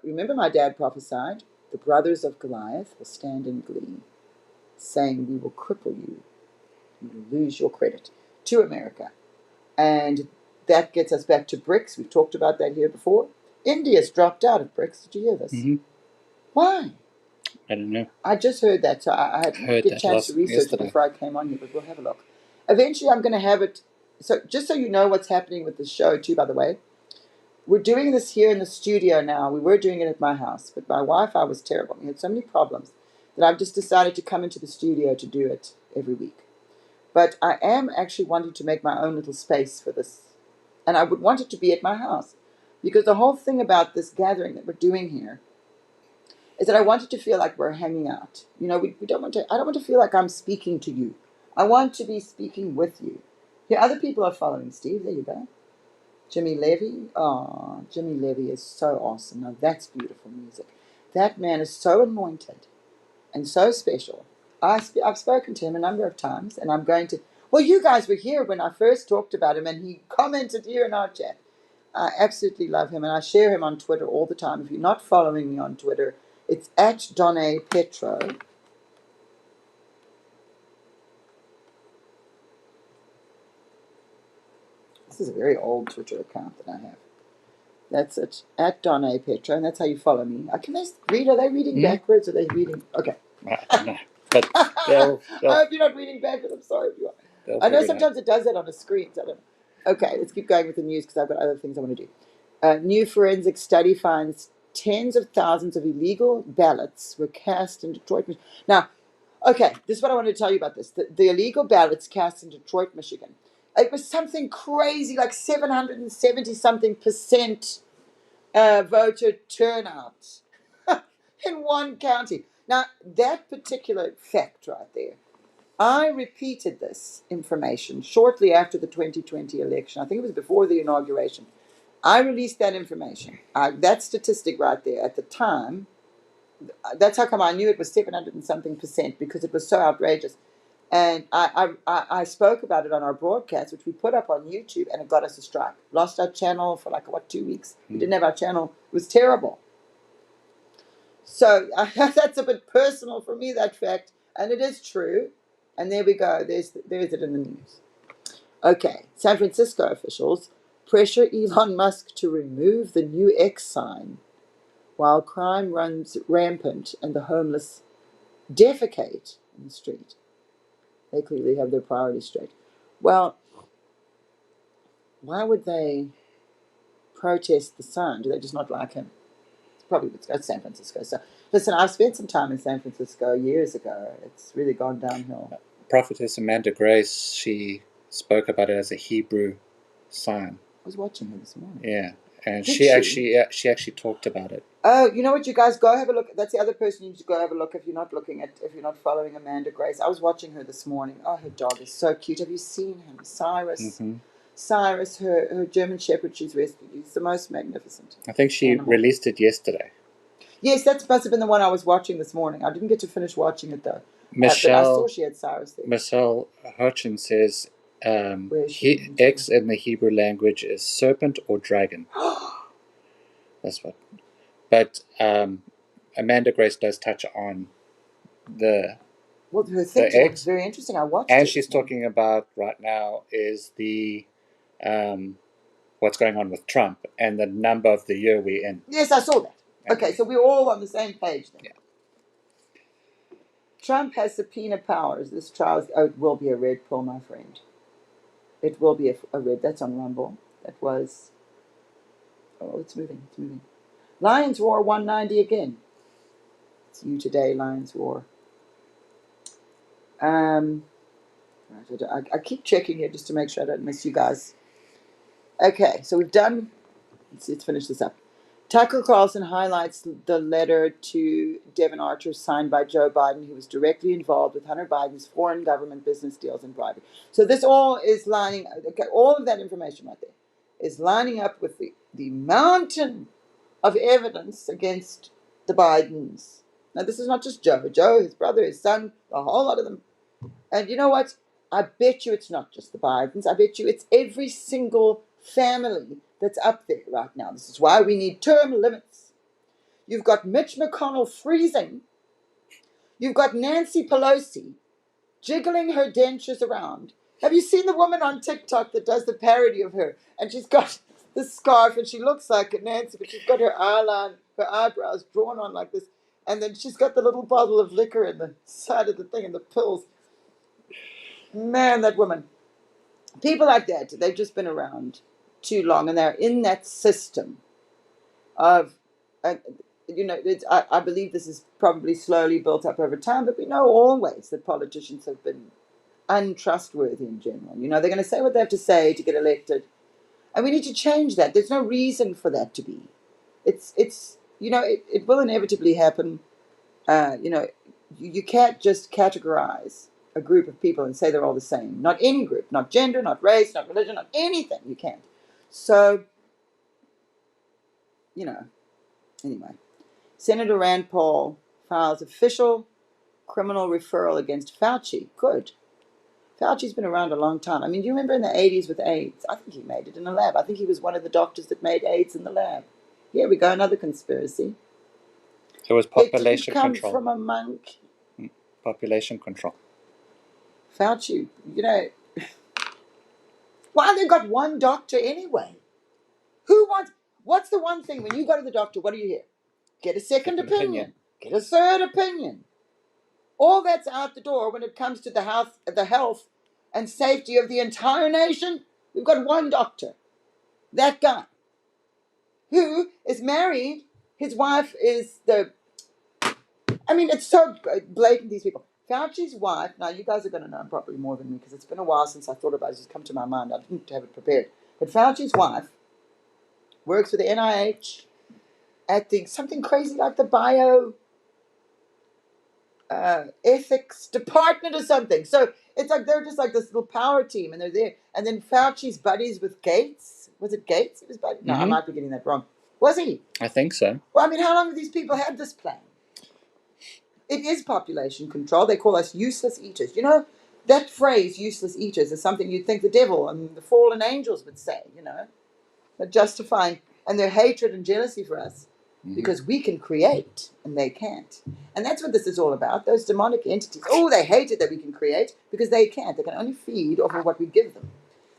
remember my dad prophesied, the brothers of Goliath will stand in glee, saying we will cripple you. You will lose your credit to America. And that gets us back to BRICS. We've talked about that here before. India's dropped out of BRICS. Did you hear this? Mm-hmm. Why? I don't know. I just heard that, so I had a good chance to research it before I came on here, but we'll have a look. Eventually, I'm going to have it. So just so you know what's happening with the show, too, by the way, we're doing this here in the studio now. We were doing it at my house, but my Wi-Fi was terrible. We had so many problems that I've just decided to come into the studio to do it every week. But I am actually wanting to make my own little space for this. And I would want it to be at my house. Because the whole thing about this gathering that we're doing here is that I want it to feel like we're hanging out. You know, I don't want to feel like I'm speaking to you. I want to be speaking with you. Here, other people are following, Steve. There you go. Jimmy Levy. Oh, Jimmy Levy is so awesome. Now, that's beautiful music. That man is so anointed and so special. I've spoken to him a number of times, and I'm going to... Well, you guys were here when I first talked about him, and he commented here in our chat. I absolutely love him, and I share him on Twitter all the time. If you're not following me on Twitter, it's at Donne Petro. This is a very old Twitter account that I have. That's it, at Donne Petro, and that's how you follow me. Can they read? Are they reading backwards? Are they reading? Okay. No, but they'll I hope you're not reading backwards. I'm sorry if you are. I know sometimes it does that on the screen. So I don't know. Okay, let's keep going with the news because I've got other things I want to do. New forensic study finds tens of thousands of illegal ballots were cast in Detroit. Now, okay, this is what I wanted to tell you about this. The illegal ballots cast in Detroit, Michigan. It was something crazy, like 770-something% voter turnout in one county. Now, that particular fact right there, I repeated this information shortly after the 2020 election. I think it was before the inauguration. I released that information. That statistic right there at the time, that's how come I knew it was 700 and something %, because it was so outrageous. And I spoke about it on our broadcast, which we put up on YouTube, and it got us a strike. Lost our channel for like, what, 2 weeks? We didn't have our channel. It was terrible. So that's a bit personal for me, that fact. And it is true. And there we go. There's it in the news. Okay. San Francisco officials pressure Elon Musk to remove the new X sign while crime runs rampant and the homeless defecate in the street. They clearly have their priorities straight. Well, why would they protest the sign? Do they just not like him? It's probably it's San Francisco. So, listen, I've spent some time in San Francisco years ago. It's really gone downhill. Prophetess Amanda Grace, she spoke about it as a Hebrew sign. I was watching her this morning. Yeah, and Did she actually talked about it. Oh, you know what, you guys, go have a look. That's the other person you need to go have a look if you're not following Amanda Grace. I was watching her this morning. Oh, her dog is so cute. Have you seen him? Cyrus. Mm-hmm. Cyrus, her German Shepherd she's rescued. He's the most magnificent. I think she released it yesterday. Yes, that must have been the one I was watching this morning. I didn't get to finish watching it though. But I saw she had Cyrus there. Michelle Hutchins says X in the Hebrew language is serpent or dragon. That's what. But Amanda Grace does touch on her thing was very interesting. I watched it. And she's talking about right now is the what's going on with Trump and the number of the year we're in. Yes, I saw that. Okay, so we're all on the same page then. Yeah. Trump has subpoena powers. This trial it will be a red pill, my friend. It will be a red. That's on Rumble. That was. Oh, it's moving. It's moving. Lions Roar 190 again. It's you today, Lions Roar. I keep checking here just to make sure I don't miss you guys. Okay, so we've done. Let's finish this up. Tucker Carlson highlights the letter to Devon Archer signed by Joe Biden, who was directly involved with Hunter Biden's foreign government business deals and bribery. So this all is lining. Okay, all of that information right there is lining up with the mountain of evidence against the Bidens. Now, this is not just Joe. Joe, his brother, his son, a whole lot of them. And you know what? I bet you it's not just the Bidens. I bet you it's every single family that's up there right now. This is why we need term limits. You've got Mitch McConnell freezing. You've got Nancy Pelosi jiggling her dentures around. Have you seen the woman on TikTok that does the parody of her? And she's got this scarf and she looks like Nancy, but she's got her eyebrows drawn on like this. And then she's got the little bottle of liquor in the side of the thing and the pills. Man, that woman. People like that, they've just been around too long and they're in that system of, I believe this is probably slowly built up over time, but we know always that politicians have been untrustworthy in general. They're going to say what they have to say to get elected. And we need to change that. There's no reason for that to be. It will inevitably happen. You can't just categorize a group of people and say they're all the same. Not any group, not gender, not race, not religion, not anything. You can't. So, anyway. Senator Rand Paul files official criminal referral against Fauci. Good. Fauci's been around a long time. I mean, do you remember in the 80s with AIDS? I think he made it in a lab. I think he was one of the doctors that made AIDS in the lab. Here we go, another conspiracy. It was population control. It come from a monk. Population control. Fauci, why they got one doctor anyway? What's the one thing when you go to the doctor, what do you hear? Get a second opinion. Get a third opinion. All that's out the door when it comes to the health and safety of the entire nation. We've got one doctor. That guy. Who is married. His wife is it's so blatant, these people. Fauci's wife, now you guys are going to know probably more than me because it's been a while since I thought about it. It's just come to my mind. I didn't have it prepared. But Fauci's wife works for the NIH at something crazy like the bio ethics department or something. So it's like they're just like this little power team and they're there. And then Fauci's buddies with Gates. Was it Gates? He was buddies? No, I might be getting that wrong. Was he? I think so. Well, how long have these people had this plan? It is population control. They call us useless eaters. That phrase, useless eaters, is something you'd think the devil and the fallen angels would say, They're justifying, and their hatred and jealousy for us because we can create and they can't. And that's what this is all about. Those demonic entities, they hate it that we can create because they can't. They can only feed off of what we give them.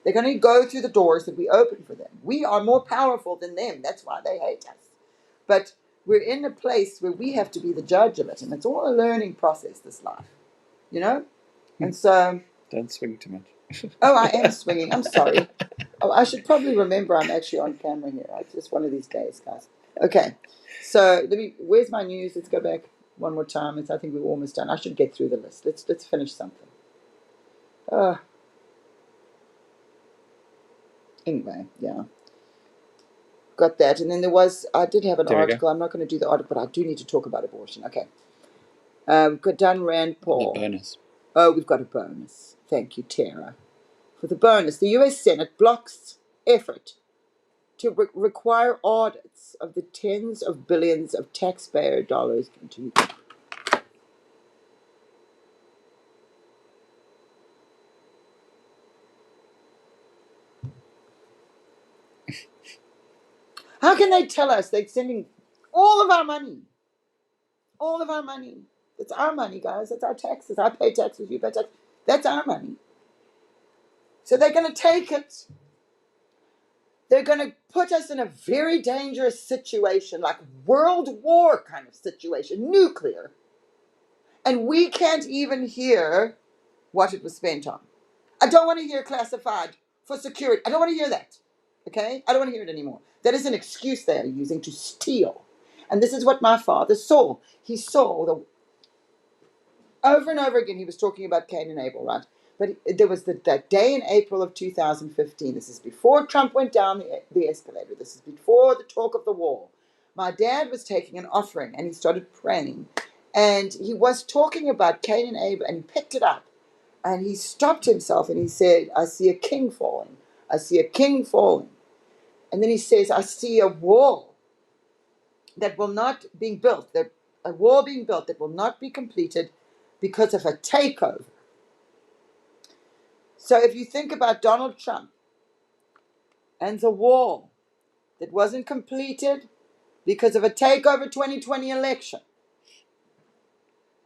They can only go through the doors that we open for them. We are more powerful than them. That's why they hate us. But we're in a place where we have to be the judge of it. And it's all a learning process, this life, And so... Don't swing too much. I am swinging. I'm sorry. I should probably remember I'm actually on camera here. It's just one of these days, guys. Okay. So where's my news? Let's go back one more time. I think we're almost done. I should get through the list. Let's finish something. Anyway, yeah. Got that. And then I did have an article. I'm not going to do the article, but I do need to talk about abortion. Okay. We've got done Rand Paul. The bonus. Oh, we've got a bonus. Thank you, Tara. For the bonus, the U.S. Senate blocks effort to require audits of the tens of billions of taxpayer dollars into How can they tell us they're sending all of our money? All of our money. It's our money, guys. It's our taxes. I pay taxes. You pay taxes. That's our money. So they're going to take it. They're going to put us in a very dangerous situation, like World War kind of situation, nuclear. And we can't even hear what it was spent on. I don't want to hear classified for security. I don't want to hear that. Okay? I don't want to hear it anymore. That is an excuse they are using to steal. And this is what my father saw. He saw over and over again, he was talking about Cain and Abel, right? But there was that day in April of 2015. This is before Trump went down the escalator. This is before the talk of the wall. My dad was taking an offering and he started praying. And he was talking about Cain and Abel and he picked it up. And he stopped himself and he said, I see a king falling. I see a king falling. And then he says, I see a wall that will not be built, a wall being built that will not be completed because of a takeover. So if you think about Donald Trump and the wall that wasn't completed because of a takeover 2020 election.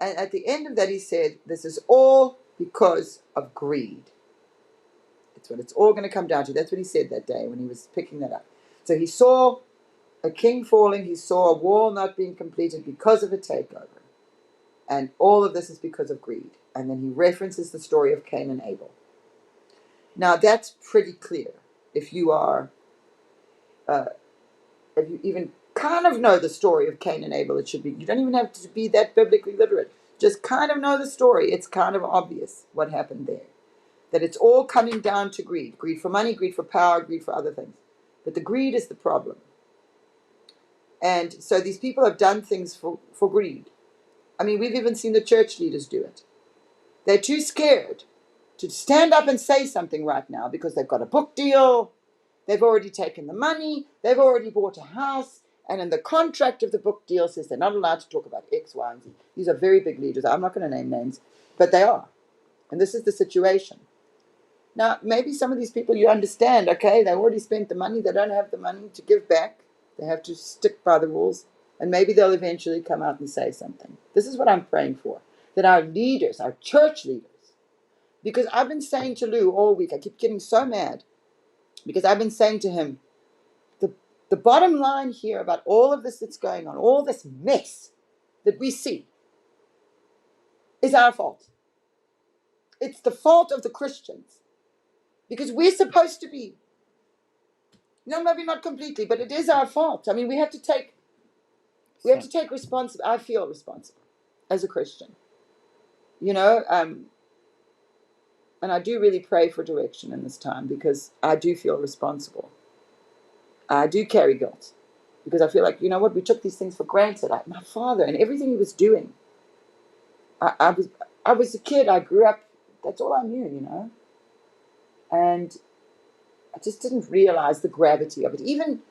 And at the end of that, he said, this is all because of greed. That's what it's all going to come down to. That's what he said that day when he was picking that up. So he saw a king falling. He saw a wall not being completed because of a takeover. And all of this is because of greed. And then he references the story of Cain and Abel. Now, that's pretty clear. If you even kind of know the story of Cain and Abel, it should be. You don't even have to be that biblically literate. Just kind of know the story. It's kind of obvious what happened there. That it's all coming down to greed. Greed for money, greed for power, greed for other things. But the greed is the problem. And so these people have done things for greed. I mean, we've even seen the church leaders do it. They're too scared to stand up and say something right now because they've got a book deal. They've already taken the money. They've already bought a house. And in the contract of the book deal says they're not allowed to talk about X, Y, and Z. These are very big leaders. I'm not going to name names, but they are. And this is the situation. Now, maybe some of these people you understand, okay, they already spent the money. They don't have the money to give back. They have to stick by the rules. And maybe they'll eventually come out and say something. This is what I'm praying for. That our leaders, our church leaders, because I've been saying to Lou all week, I keep getting so mad, because I've been saying to him, the bottom line here about all of this that's going on, all this mess that we see, is our fault. It's the fault of the Christians. Because we're supposed to be, no, maybe not completely, but it is our fault. I mean, we have to take responsibility. I feel responsible as a Christian. And I do really pray for direction in this time because I do feel responsible. I do carry guilt because I feel like, you know what, we took these things for granted. My father and everything he was doing. I was a kid. I grew up. That's all I knew, And I just didn't realize the gravity of it. Even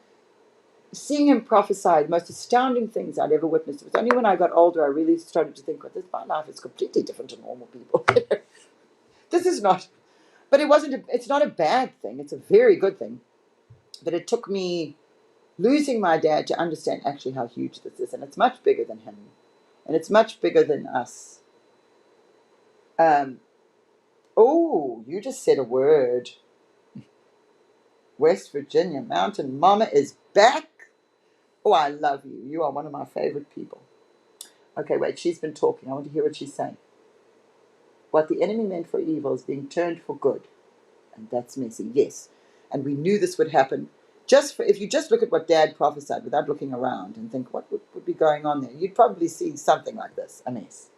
seeing him prophesy the most astounding things I'd ever witnessed. It was only when I got older I really started to think, my life is completely different to normal people. This is not, but it's not a bad thing. It's a very good thing. But it took me losing my dad to understand actually how huge this is. And it's much bigger than him. And it's much bigger than us. Oh, you just said a word. West Virginia Mountain Mama is back. Oh, I love you. You are one of my favorite people. Okay, wait, she's been talking. I want to hear what she's saying. What the enemy meant for evil is being turned for good. And that's messy, yes. And we knew this would happen. If you just look at what Dad prophesied without looking around and think, what would be going on there? You'd probably see something like this, a mess.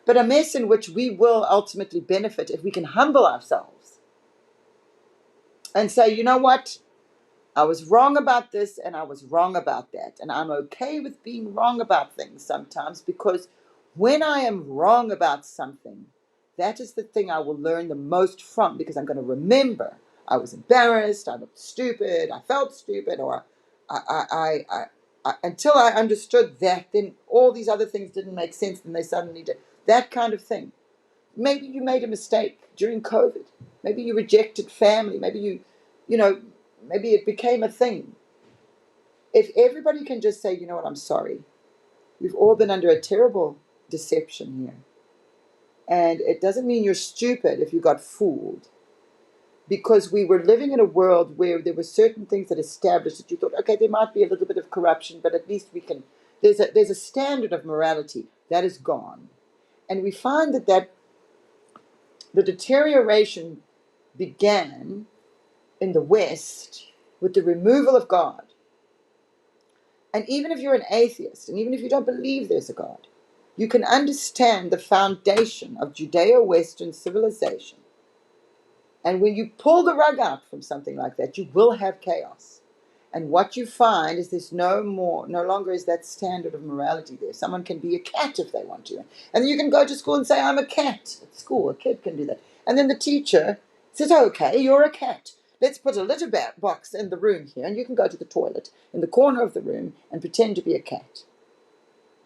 But a mess in which we will ultimately benefit if we can humble ourselves and say, you know what? I was wrong about this and I was wrong about that. And I'm okay with being wrong about things sometimes, because when I am wrong about something, that is the thing I will learn the most from, because I'm going to remember I was embarrassed, I looked stupid, I felt stupid, or until I understood that, then all these other things didn't make sense and they suddenly did. That kind of thing. Maybe you made a mistake during COVID. Maybe you rejected family. Maybe maybe it became a thing. If everybody can just say, you know what, I'm sorry. We've all been under a terrible deception here. And it doesn't mean you're stupid if you got fooled. Because we were living in a world where there were certain things that established that you thought, okay, there might be a little bit of corruption, but at least we can, there's a standard of morality that is gone. And we find that the deterioration began in the West with the removal of God. And even if you're an atheist, and even if you don't believe there's a God, you can understand the foundation of Judeo-Western civilization. And when you pull the rug out from something like that, you will have chaos. And what you find is there's no longer is that standard of morality there. Someone can be a cat if they want to. And then you can go to school and say, I'm a cat. At school, a kid can do that. And then the teacher says, okay, you're a cat. Let's put a litter box in the room here, and you can go to the toilet in the corner of the room and pretend to be a cat.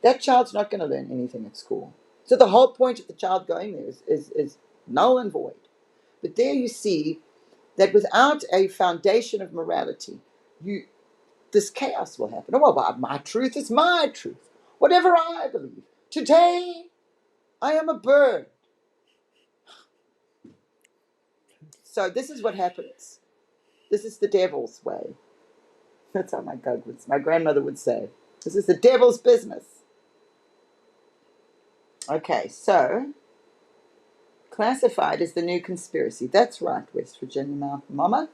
That child's not going to learn anything at school. So the whole point of the child going there is null and void. But there you see that without a foundation of morality, this chaos will happen. Oh, well, my truth is my truth. Whatever I believe. Today, I am a bird. So this is what happens. This is the devil's way. That's how my grandmother would say. This is the devil's business. Okay, so classified as the new conspiracy. That's right, West Virginia Mountain Mama.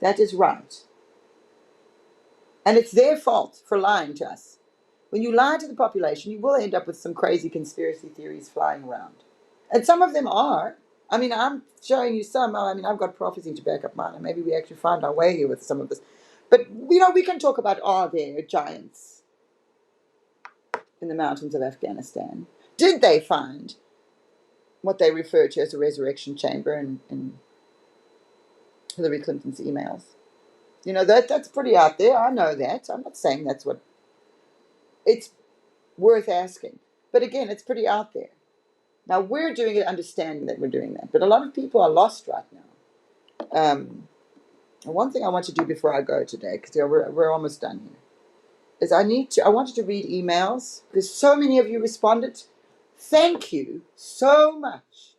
That is right. And it's their fault for lying to us. When you lie to the population, you will end up with some crazy conspiracy theories flying around. And some of them are. I mean, I'm showing you some. I mean, I've got prophecy to back up mine, and maybe we actually find our way here with some of this. But, we can talk about, are there giants in the mountains of Afghanistan? Did they find what they refer to as a resurrection chamber in Hillary Clinton's emails? That's pretty out there. I know that. I'm not saying that's what. It's worth asking. But again, it's pretty out there. Now, we're doing it understanding that we're doing that. But a lot of people are lost right now. One thing I want to do before I go today, because we're almost done here, is I wanted to read emails, because so many of you responded. Thank you so much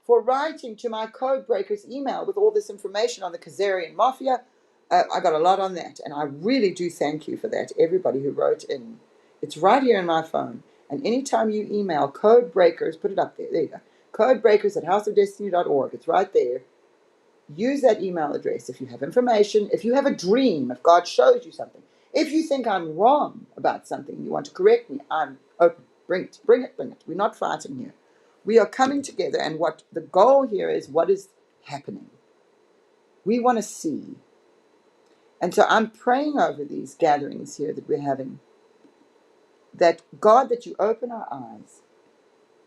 for writing to my Code Breakers email with all this information on the Khazarian Mafia. I got a lot on that, and I really do thank you for that, everybody who wrote in. It's right here in my phone. And anytime you email Code Breakers, put it up there. There you go. codebreakers@houseofdestiny.org. It's right there. Use that email address if you have information, if you have a dream, if God shows you something. If you think I'm wrong about something and you want to correct me, I'm open. Bring it. We're not fighting here. We are coming together, and what the goal here is, what is happening. We want to see. And so I'm praying over these gatherings here that we're having, that God, that you open our eyes,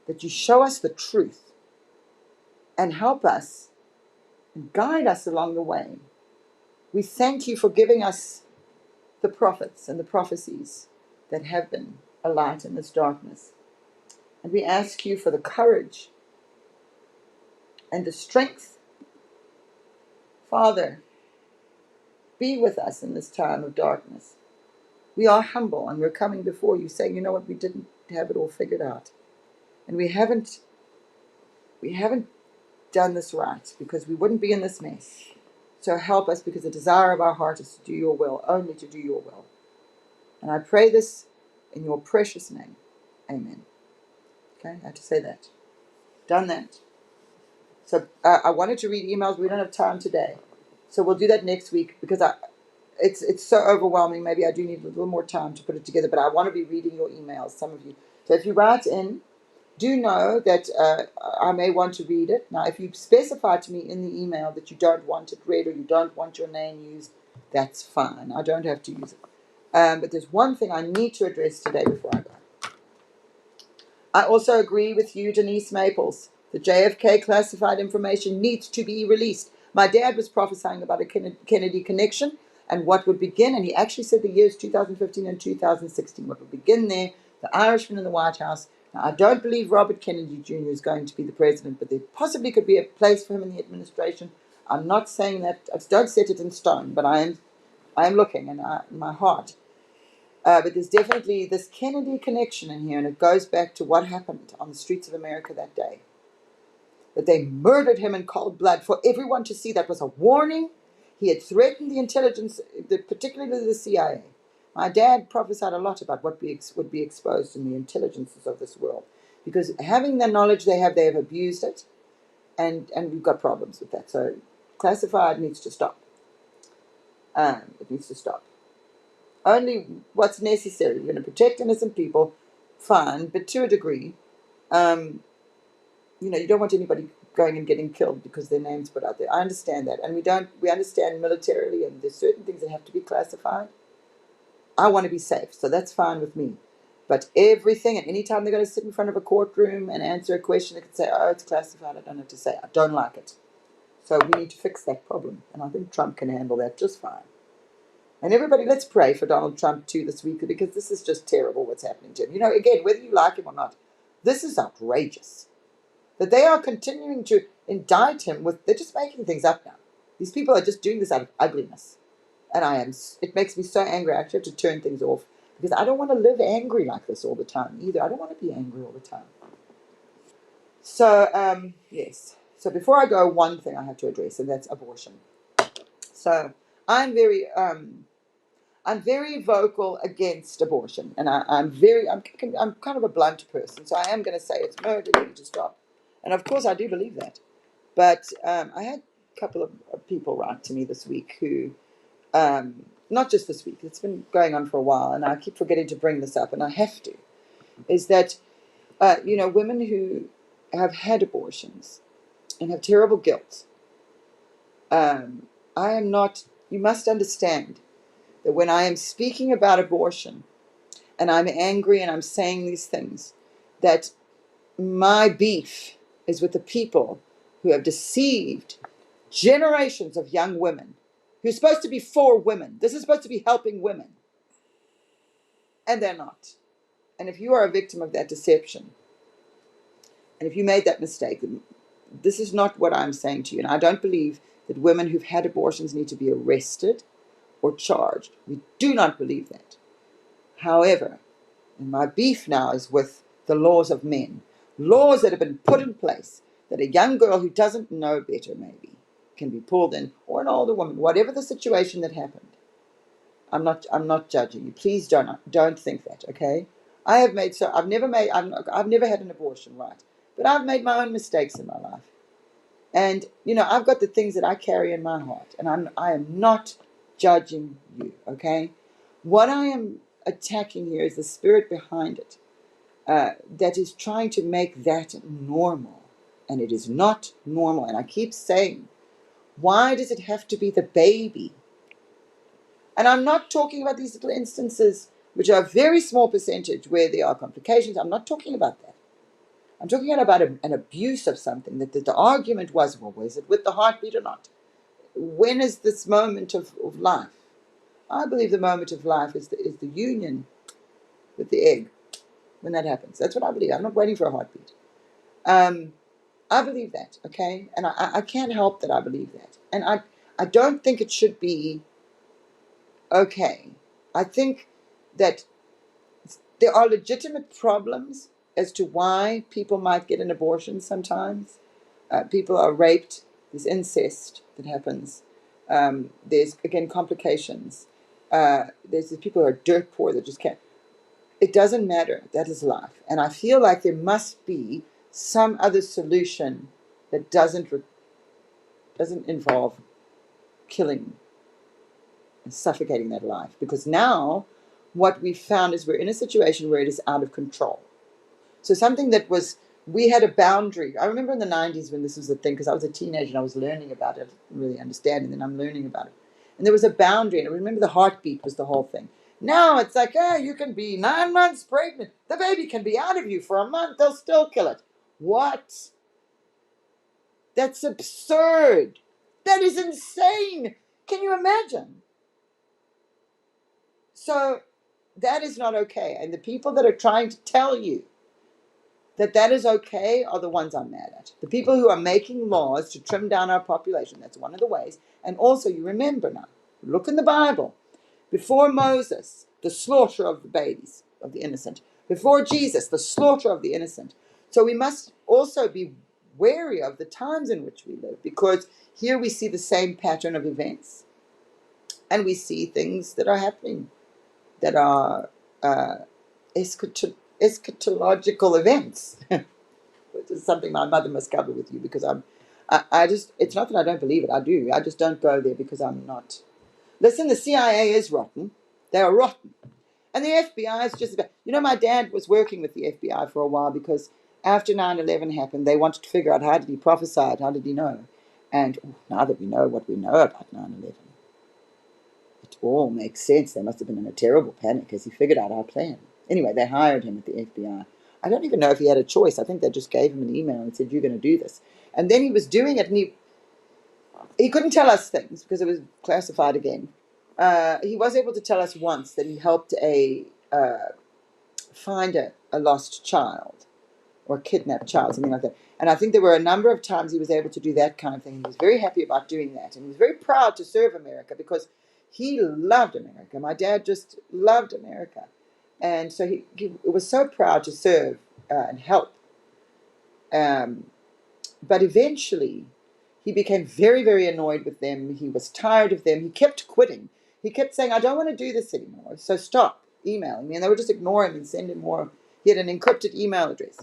that you show us the truth and help us and guide us along the way. We thank you for giving us the prophets and the prophecies that have been a light in this darkness. And we ask you for the courage and the strength. Father, be with us in this time of darkness. We are humble and we're coming before you saying, you know what, we didn't have it all figured out. And we haven't done this right because we wouldn't be in this mess. So help us, because the desire of our heart is to do your will, only to do your will. And I pray this in your precious name. Amen. Okay, I had to say that. Done that. So I wanted to read emails. We don't have time today. So we'll do that next week because it's so overwhelming. Maybe I do need a little more time to put it together, but I want to be reading your emails, some of you. So if you write in, do know that I may want to read it. Now, if you specify to me in the email that you don't want it read or you don't want your name used, that's fine. I don't have to use it. But there's one thing I need to address today before I go. I also agree with you, Denise Maples. The JFK classified information needs to be released. My dad was prophesying about a Kennedy connection and what would begin, and he actually said the years 2015 and 2016, what would begin there, the Irishman in the White House. Now, I don't believe Robert Kennedy Jr. is going to be the president, but there possibly could be a place for him in the administration. I'm not saying that, I don't set it in stone, but I am looking in my heart. But there's definitely this Kennedy connection in here, and it goes back to what happened on the streets of America that day. That they murdered him in cold blood for everyone to see. That was a warning. He had threatened the intelligence, particularly the CIA. My dad prophesied a lot about what would be exposed in the intelligences of this world. Because having the knowledge they have abused it, and we've got problems with that. So classified needs to stop. It needs to stop. Only what's necessary. You're going to protect innocent people, fine, but to a degree. You don't want anybody going and getting killed because their name's put out there. I understand that. And we understand militarily, and there's certain things that have to be classified. I want to be safe, so that's fine with me. But everything, and anytime they're going to sit in front of a courtroom and answer a question, they can say, oh, it's classified, I don't have to say, I don't like it. So we need to fix that problem. And I think Trump can handle that just fine. And everybody, let's pray for Donald Trump too this week, because this is just terrible what's happening to him. Again, whether you like him or not, this is outrageous. That they are continuing to indict him they're just making things up now. These people are just doing this out of ugliness. And it makes me so angry. I actually have to turn things off because I don't want to live angry like this all the time either. I don't want to be angry all the time. So, yes. So before I go, one thing I have to address, and that's abortion. So I'm very vocal against abortion, and I'm kind of a blunt person, so I am going to say it's murder, you need to stop. And of course I do believe that. But I had a couple of people write to me this week who, not just this week, it's been going on for a while, and I keep forgetting to bring this up, and I have to, is that, women who have had abortions and have terrible guilt, you must understand that when I am speaking about abortion and I'm angry and I'm saying these things, that my beef is with the people who have deceived generations of young women who are supposed to be for women. This is supposed to be helping women. And they're not. And if you are a victim of that deception, and if you made that mistake, this is not what I'm saying to you. And I don't believe that women who've had abortions need to be arrested or charged. We do not believe that. However, and my beef now is with the laws of men. Laws that have been put in place that a young girl who doesn't know better maybe can be pulled in, or an older woman, whatever the situation that happened. I'm not judging you. Please don't think that, okay? I've never had an abortion, right? But I've made my own mistakes in my life. And, I've got the things that I carry in my heart, and I am not judging you, okay? What I am attacking here is the spirit behind it that is trying to make that normal. And it is not normal. And I keep saying, why does it have to be the baby? And I'm not talking about these little instances, which are a very small percentage where there are complications. I'm not talking about that. I'm talking about an abuse of something, that the argument was, well, was it with the heartbeat or not? When is this moment of life? I believe the moment of life is the union with the egg. when that happens. That's what I believe. I'm not waiting for a heartbeat. I believe that, okay? And I can't help that I believe that. And I don't think it should be okay. I think that there are legitimate problems as to why people might get an abortion sometimes. People are raped. There's incest that happens. There's, again, complications. There's people who are dirt poor that just can't. It doesn't matter. That is life. And I feel like there must be some other solution that doesn't involve killing and suffocating that life. Because now what we've found is we're in a situation where it is out of control. So something that was, we had a boundary. I remember in the 90s when this was a thing, because I was a teenager and I was learning about it. I didn't really understand, and then I'm learning about it. And there was a boundary, and I remember the heartbeat was the whole thing. Now it's like, you can be 9 months pregnant. The baby can be out of you for a month. They'll still kill it. What? That's absurd. That is insane. Can you imagine? So that is not okay. And the people that are trying to tell you that that is okay are the ones I'm mad at. The people who are making laws to trim down our population, that's one of the ways. And also, you remember now, look in the Bible. Before Moses, the slaughter of the babies, of the innocent. Before Jesus, the slaughter of the innocent. So we must also be wary of the times in which we live, because here we see the same pattern of events. And we see things that are happening that are eschatological events, which is something my mother must cover with you, because I just, it's not that I don't believe it, I do. I just don't go there because I'm not. Listen, the CIA is rotten. They are rotten. And the FBI is just about, my dad was working with the FBI for a while because after 9/11 happened, they wanted to figure out, how did he prophesy it? How did he know? And now that we know what we know about 9/11, it all makes sense. They must have been in a terrible panic as he figured out our plan. Anyway, they hired him at the FBI. I don't even know if he had a choice. I think they just gave him an email and said, you're going to do this. And then he was doing it, and he couldn't tell us things because it was classified again. He was able to tell us once that he helped find a lost child or a kidnapped child, something like that. And I think there were a number of times he was able to do that kind of thing. He was very happy about doing that. And he was very proud to serve America because he loved America. My dad just loved America. And so he was so proud to serve and help. But eventually, he became very, very annoyed with them. He was tired of them. He kept quitting. He kept saying, I don't want to do this anymore, so stop emailing me. And they would just ignore him and send him more. He had an encrypted email address.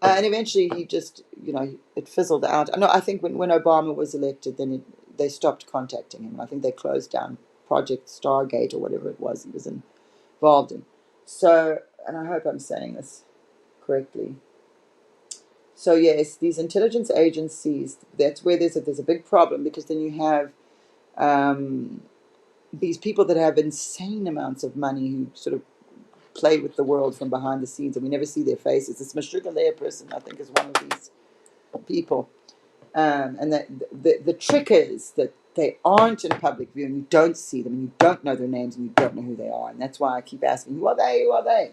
And eventually he just, it fizzled out. No, I think when Obama was elected, then they stopped contacting him. I think they closed down Project Stargate or whatever it was he was involved in. So, and I hope I'm saying this correctly. So yes, these intelligence agencies, that's where there's a big problem, because then you have these people that have insane amounts of money who sort of play with the world from behind the scenes, and we never see their faces. This Meshuggah person, I think, is one of these people. And the trick is that they aren't in public view, and you don't see them, and you don't know their names, and you don't know who they are. And that's why I keep asking, who are they? Who are they?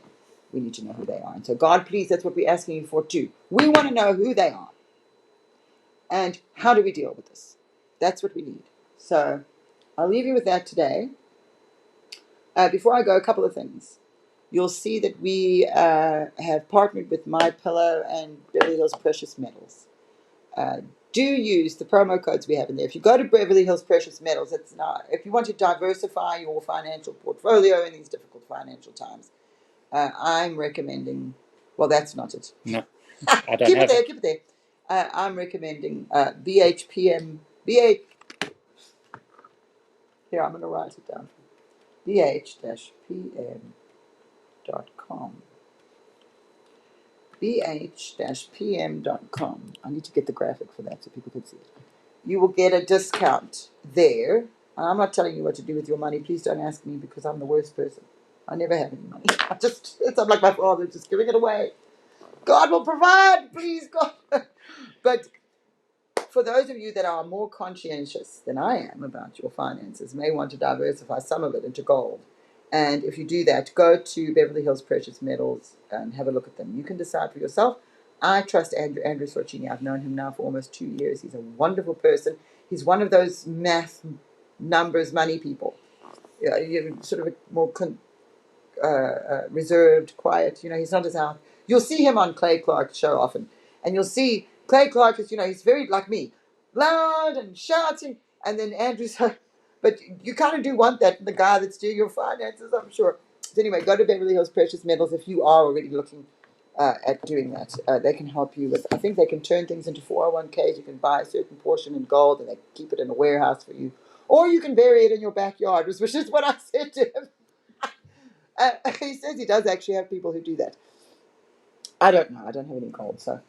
We need to know who they are. And so, God, please, that's what we're asking you for too. We want to know who they are. And how do we deal with this? That's what we need. So I'll leave you with that today. Before I go, a couple of things. You'll see that we have partnered with MyPillow and Beverly Hills Precious Metals. Do use the promo codes we have in there. If you go to Beverly Hills Precious Metals, if you want to diversify your financial portfolio in these difficult financial times, I'm recommending, well, that's not it. No, I don't keep have it there. I'm recommending BHPM. Here, I'm going to write it down. BH-PM.com. BH-PM.com. I need to get the graphic for that so people can see it. You will get a discount there. I'm not telling you what to do with your money. Please don't ask me, because I'm the worst person. I never have any money. I'm like my father, just giving it away. God will provide, please, God. But for those of you that are more conscientious than I am about your finances, may want to diversify some of it into gold And if you do that, go to Beverly Hills Precious Metals and have a look at them. You can decide for yourself. I trust Andrew Sorcini. I've known him now for almost 2 years. He's a wonderful person. He's one of those math, numbers, money people. You're sort of a more reserved, quiet. He's not as out. You'll see him on Clay Clark's show often. And you'll see Clay Clark is, he's very like me, loud and shouting. And then Andrew's, but you kind of do want that from the guy that's doing your finances, I'm sure. So anyway, go to Beverly Hills Precious Metals if you are already looking at doing that. They can help you with, I think they can turn things into 401ks. You can buy a certain portion in gold and they keep it in a warehouse for you. Or you can bury it in your backyard, which is what I said to him. He says he does actually have people who do that. I don't know. I don't have any gold, so.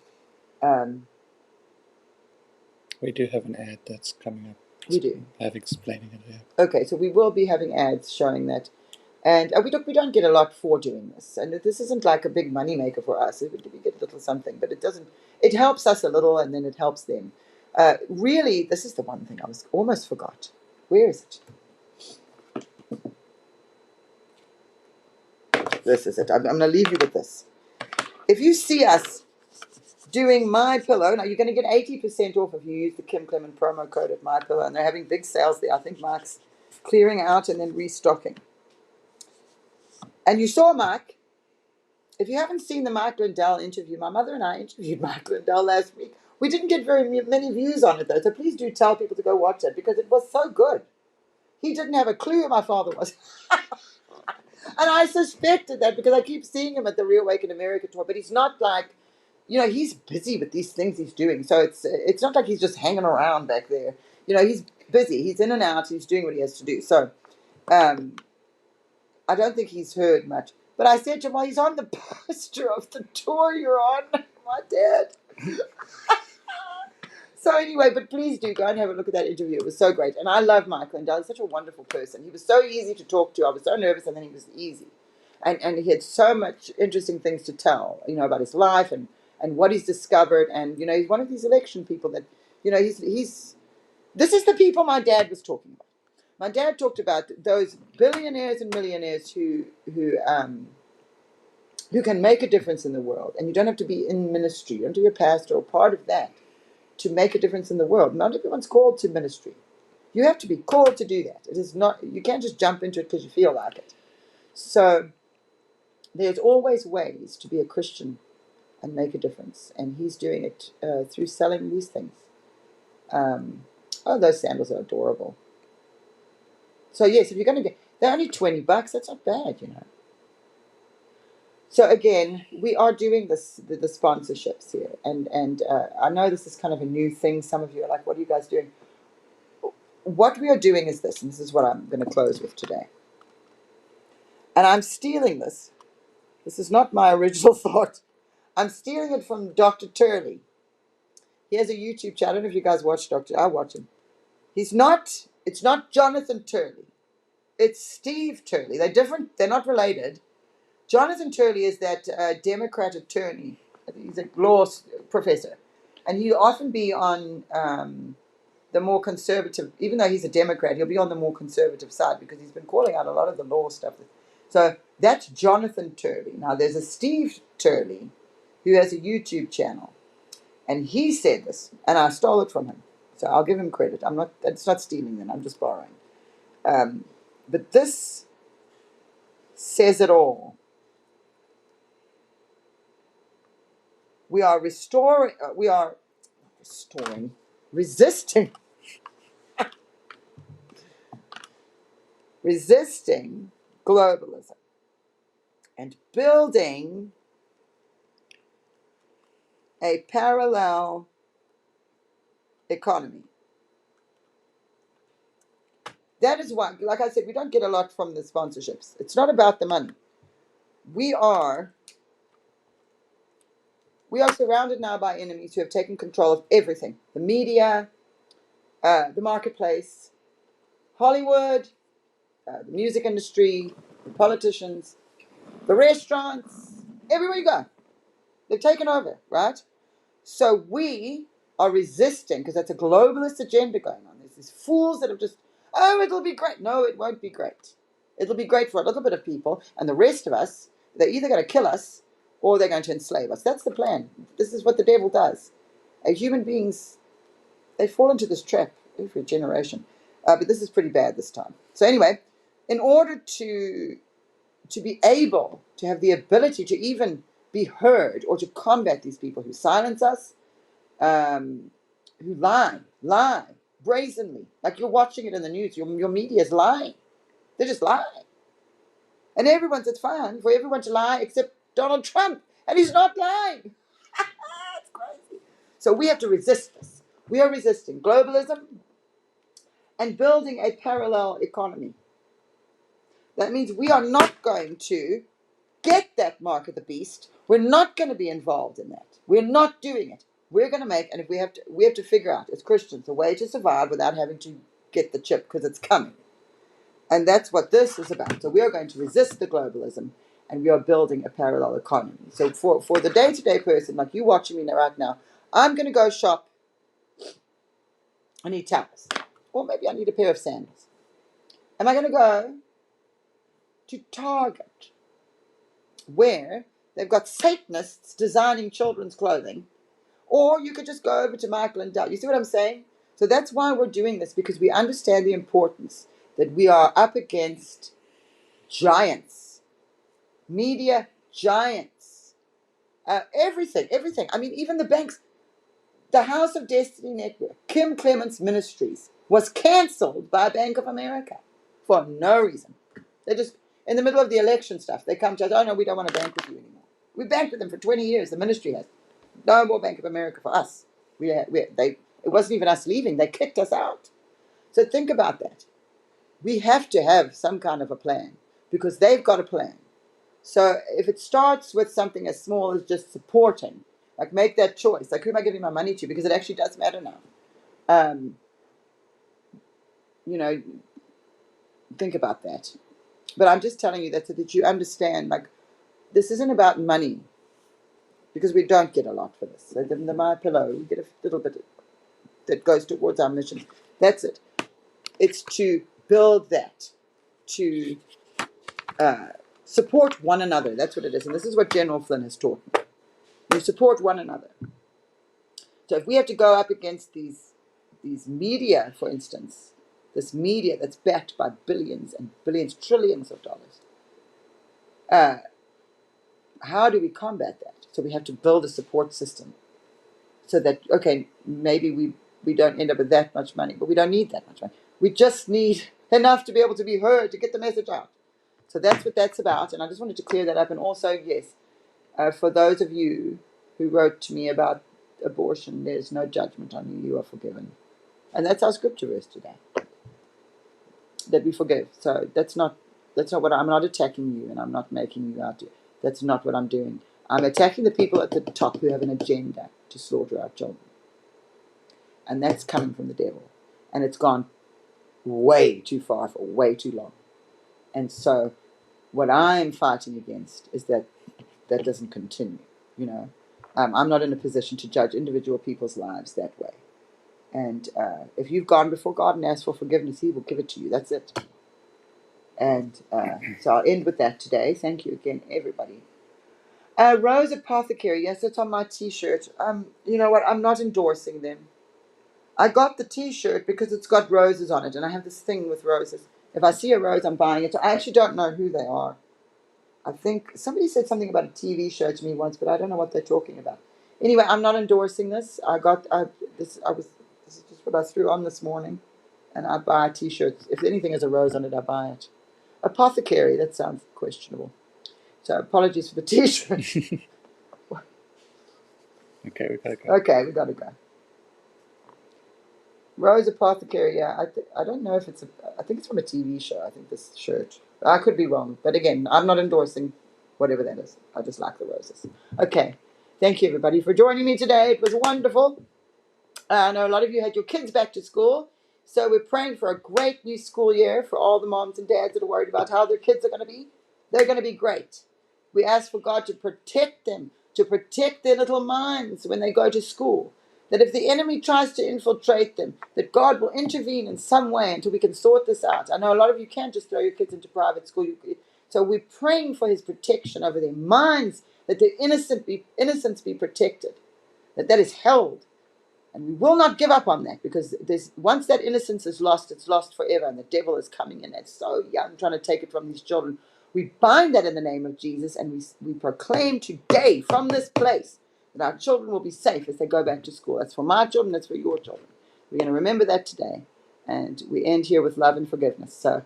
We do have an ad that's coming up. We do. I have explaining it here. Okay, so we will be having ads showing that. And we don't get a lot for doing this. And this isn't like a big money maker for us. We get a little something, but it helps us a little and then it helps them. Really, this is the one thing I almost forgot. Where is it? This is it. I'm going to leave you with this. If you see us doing My Pillow, now you're going to get 80% off if you use the Kim Clement promo code at My Pillow, and they're having big sales there. I think Mike's clearing out and then restocking. And you saw Mike. If you haven't seen the Mike Lindell interview, my mother and I interviewed Mike Lindell last week. We didn't get very many views on it though, so please do tell people to go watch it because it was so good. He didn't have a clue who my father was. And I suspected that because I keep seeing him at the Reawaken America tour, but he's not like, he's busy with these things he's doing. So it's not like he's just hanging around back there. He's busy. He's in and out. He's doing what he has to do. So I don't think he's heard much. But I said to him, well, he's on the poster of the tour you're on, my dad. So anyway, but please do go and have a look at that interview. It was so great. And I love Mike Lindell. He's such a wonderful person. He was so easy to talk to. I was so nervous, and then he was easy. And he had so much interesting things to tell, about his life and what he's discovered. And, he's one of these election people that, this is the people my dad was talking about. My dad talked about those billionaires and millionaires who can make a difference in the world. And you don't have to be in ministry. You don't have to be a pastor or part of that to make a difference in the world. Not everyone's called to ministry. You have to be called to do that. It is not. You can't just jump into it because you feel like it. So there's always ways to be a Christian and make a difference. And he's doing it through selling these things. Those sandals are adorable. So yes, if you're going to get, they're only $20. That's not bad, So again, we are doing the sponsorships here, and I know this is kind of a new thing. Some of you are like, "What are you guys doing?" What we are doing is this, and this is what I'm going to close with today. And I'm stealing this. This is not my original thought. I'm stealing it from Dr. Turley. He has a YouTube channel. I don't know if you guys watch Dr. I watch him. It's not Jonathan Turley. It's Steve Turley. They're different. They're not related. Jonathan Turley is that Democrat attorney. He's a law professor. And he'll often be on the more conservative, even though he's a Democrat, he'll be on the more conservative side because he's been calling out a lot of the law stuff. So that's Jonathan Turley. Now there's a Steve Turley who has a YouTube channel. And he said this, and I stole it from him. So I'll give him credit. It's not stealing then, I'm just borrowing. But this says it all. We are resisting globalism and building a parallel economy. That is why, like I said, we don't get a lot from the sponsorships. It's not about the money. We are surrounded now by enemies who have taken control of everything. The media, the marketplace, Hollywood, the music industry, the politicians, the restaurants, everywhere you go. They've taken over, right? So we are resisting, because that's a globalist agenda going on. There's these fools that have just, it'll be great. No, it won't be great. It'll be great for a little bit of people, and the rest of us, they're either going to kill us or they're going to enslave us. That's the plan. This is what the devil does. Human beings, they fall into this trap every generation. But this is pretty bad this time. So anyway, in order to be able to have the ability to even be heard or to combat these people who silence us, who lie brazenly, like you're watching it in the news, your media is lying. They're just lying. And it's fine for everyone to lie except Donald Trump, and he's not lying. It's crazy. So we have to resist this. We are resisting globalism and building a parallel economy. That means we are not going to get that mark of the beast. We're not going to be involved in that. We're not doing it. We're going to make, and if we have to figure out as Christians a way to survive without having to get the chip, because it's coming. And that's what this is about. So we are going to resist the globalism, and we are building a parallel economy. So for the day-to-day person, like you watching me right now, I'm going to go shop. I need towels. Or maybe I need a pair of sandals. Am I going to go to Target, where they've got Satanists designing children's clothing? Or you could just go over to Michael and Dell. You see what I'm saying? So that's why we're doing this, because we understand the importance that we are up against giants, media giants, everything. I mean, even the banks. The House of Destiny Network, Kim Clements Ministries, was canceled by Bank of America for no reason. They just, in the middle of the election stuff, they come to us, oh no, we don't want to bank with you anymore. We banked with them for 20 years, the ministry has. No more Bank of America for us. It wasn't even us leaving, they kicked us out. So think about that. We have to have some kind of a plan, because they've got a plan. So if it starts with something as small as just supporting, like make that choice, like who am I giving my money to, because it actually does matter now. Think about that. But I'm just telling you that so that you understand, like, this isn't about money, because we don't get a lot for this. The My Pillow, we get a little bit that goes towards our mission. That's it. It's to build that, to support one another. That's what it is. And this is what General Flynn has taught me. You support one another. So if we have to go up against these media, for instance, this media that's backed by billions and billions, trillions of dollars, how do we combat that? So we have to build a support system so that, okay, maybe we don't end up with that much money, but we don't need that much money. We just need enough to be able to be heard, to get the message out. So that's what that's about. And I just wanted to clear that up. And also, yes, for those of you who wrote to me about abortion, there's no judgment on you. You are forgiven. And that's our scripture verse today, that we forgive. So that's not what I'm not attacking you, and I'm not making you out to. That's not what I'm doing. I'm attacking the people at the top who have an agenda to slaughter our children. And that's coming from the devil. And it's gone way too far for way too long. And so what I'm fighting against is that doesn't continue. I'm not in a position to judge individual people's lives that way. And if you've gone before God and asked for forgiveness, He will give it to you. That's it. And so I'll end with that today. Thank you again, everybody. Rose Apothecary, yes, it's on my T-shirt. You know what? I'm not endorsing them. I got the T-shirt because it's got roses on it, and I have this thing with roses. If I see a rose, I'm buying it. I actually don't know who they are. I think somebody said something about a TV show to me once, but I don't know what they're talking about. Anyway, I'm not endorsing this. This is just what I threw on this morning, and I buy T-shirts. If anything has a rose on it, I buy it. Apothecary, that sounds questionable. So apologies for the T-shirt. Okay, we gotta go. Okay, we gotta go. Rose Apothecary, yeah, I don't know if I think it's from a TV show, I think this shirt. I could be wrong, but again, I'm not endorsing whatever that is. I just like the roses. Okay, thank you everybody for joining me today. It was wonderful. I know a lot of you had your kids back to school, so we're praying for a great new school year for all the moms and dads that are worried about how their kids are going to be. They're going to be great. We ask for God to protect them, to protect their little minds when they go to school, that if the enemy tries to infiltrate them, that God will intervene in some way until we can sort this out. I know a lot of you can't just throw your kids into private school. So we're praying for his protection over their minds, that their innocence be protected, that is held. And we will not give up on that, because once that innocence is lost, it's lost forever, and the devil is coming in. That's so young, trying to take it from these children. We bind that in the name of Jesus, and we proclaim today from this place that our children will be safe as they go back to school. That's for my children, that's for your children. We're going to remember that today. And we end here with love and forgiveness. So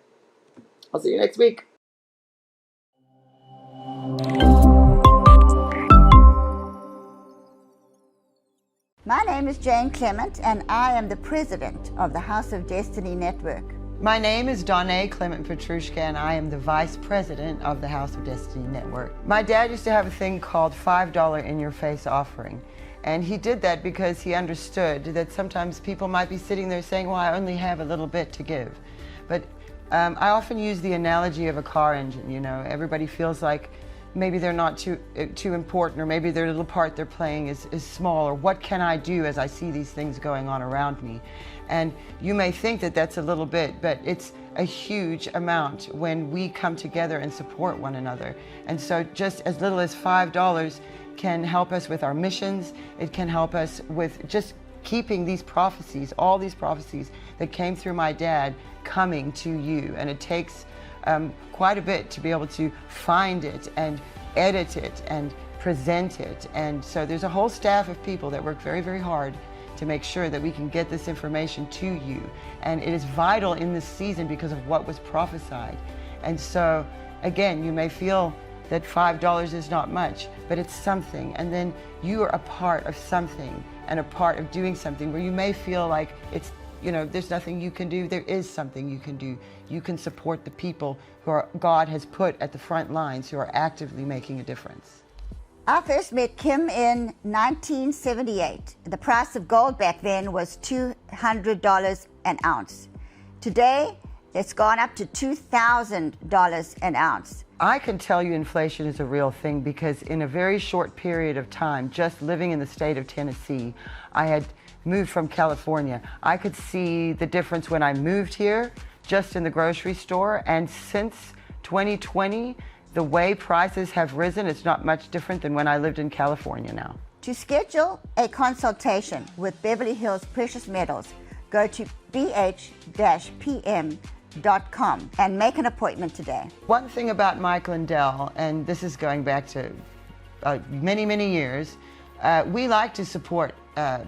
I'll see you next week. My name is Jane Clement, and I am the president of the House of Destiny Network. My name is Donna Clement Petrushka, and I am the vice president of the House of Destiny Network. My dad used to have a thing called $5 in your face offering. And he did that because he understood that sometimes people might be sitting there saying, well, I only have a little bit to give. But I often use the analogy of a car engine. You know, everybody feels like maybe they're not too important, or maybe their little part they're playing is small, or what can I do as I see these things going on around me? And you may think that that's a little bit, but it's a huge amount when we come together and support one another. And so just as little as $5 can help us with our missions. It can help us with just keeping these prophecies, all these prophecies that came through my dad, coming to you. And it takes quite a bit to be able to find it and edit it and present it. And so there's a whole staff of people that work very, very hard to make sure that we can get this information to you. And it is vital in this season because of what was prophesied. And so, again, you may feel that $5 is not much, but it's something. And then you are a part of something and a part of doing something where you may feel like it's, you know, there's nothing you can do. There is something you can do. You can support the people who God has put at the front lines, who are actively making a difference. I first met Kim in 1978. The price of gold back then was $200 an ounce. Today, it's gone up to $2,000 an ounce. I can tell you inflation is a real thing because in a very short period of time, just living in the state of Tennessee, I had moved from California. I could see the difference when I moved here, just in the grocery store, and since 2020, the way prices have risen, it's not much different than when I lived in California now. To schedule a consultation with Beverly Hills Precious Metals, go to bh-pm.com and make an appointment today. One thing about Mike Lindell, and this is going back to many, many years, we like to support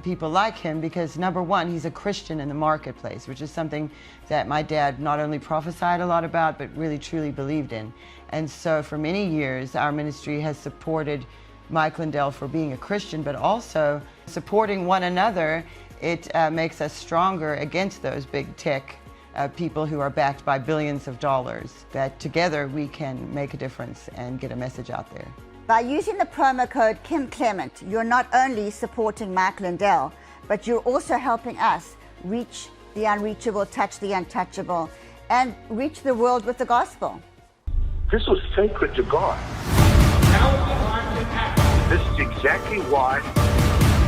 people like him because, number one, he's a Christian in the marketplace, which is something that my dad not only prophesied a lot about, but really truly believed in. And so for many years, our ministry has supported Mike Lindell for being a Christian, but also supporting one another. It makes us stronger against those big tech people who are backed by billions of dollars, that together we can make a difference and get a message out there. By using the promo code Kim Clement, you're not only supporting Mike Lindell, but you're also helping us reach the unreachable, touch the untouchable, and reach the world with the gospel. This was sacred to God. Now is the time to act. This is exactly why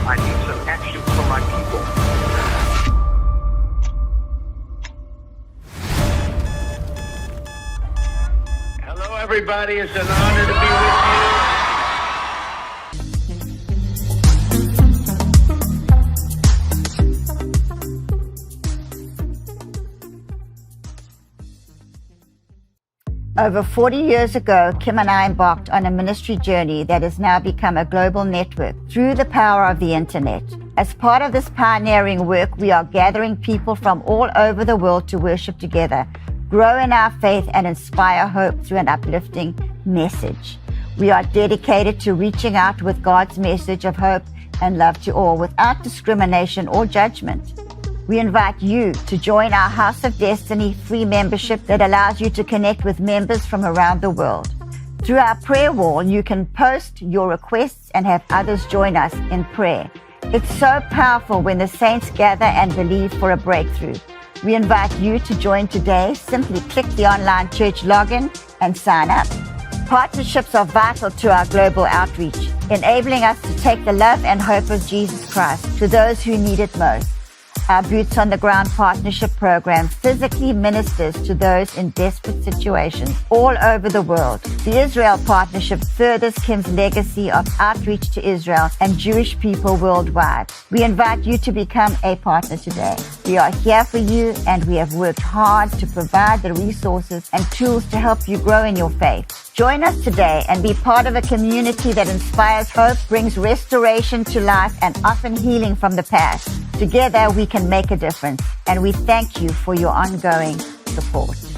I need some action from my people. Hello, everybody. It's an honor to be with you. Over 40 years ago, Kim and I embarked on a ministry journey that has now become a global network through the power of the internet. As part of this pioneering work, we are gathering people from all over the world to worship together, grow in our faith, and inspire hope through an uplifting message. We are dedicated to reaching out with God's message of hope and love to all without discrimination or judgment. We invite you to join our House of Destiny free membership that allows you to connect with members from around the world. Through our prayer wall, you can post your requests and have others join us in prayer. It's so powerful when the saints gather and believe for a breakthrough. We invite you to join today. Simply click the online church login and sign up. Partnerships are vital to our global outreach. enabling us to take the love and hope of Jesus Christ to those who need it most. Our Boots on the Ground Partnership Program physically ministers to those in desperate situations all over the world. The Israel Partnership furthers Kim's legacy of outreach to Israel and Jewish people worldwide. We invite you to become a partner today. We are here for you, and we have worked hard to provide the resources and tools to help you grow in your faith. Join us today and be part of a community that inspires hope, brings restoration to life, and often healing from the past. Together, we can make a difference, and we thank you for your ongoing support.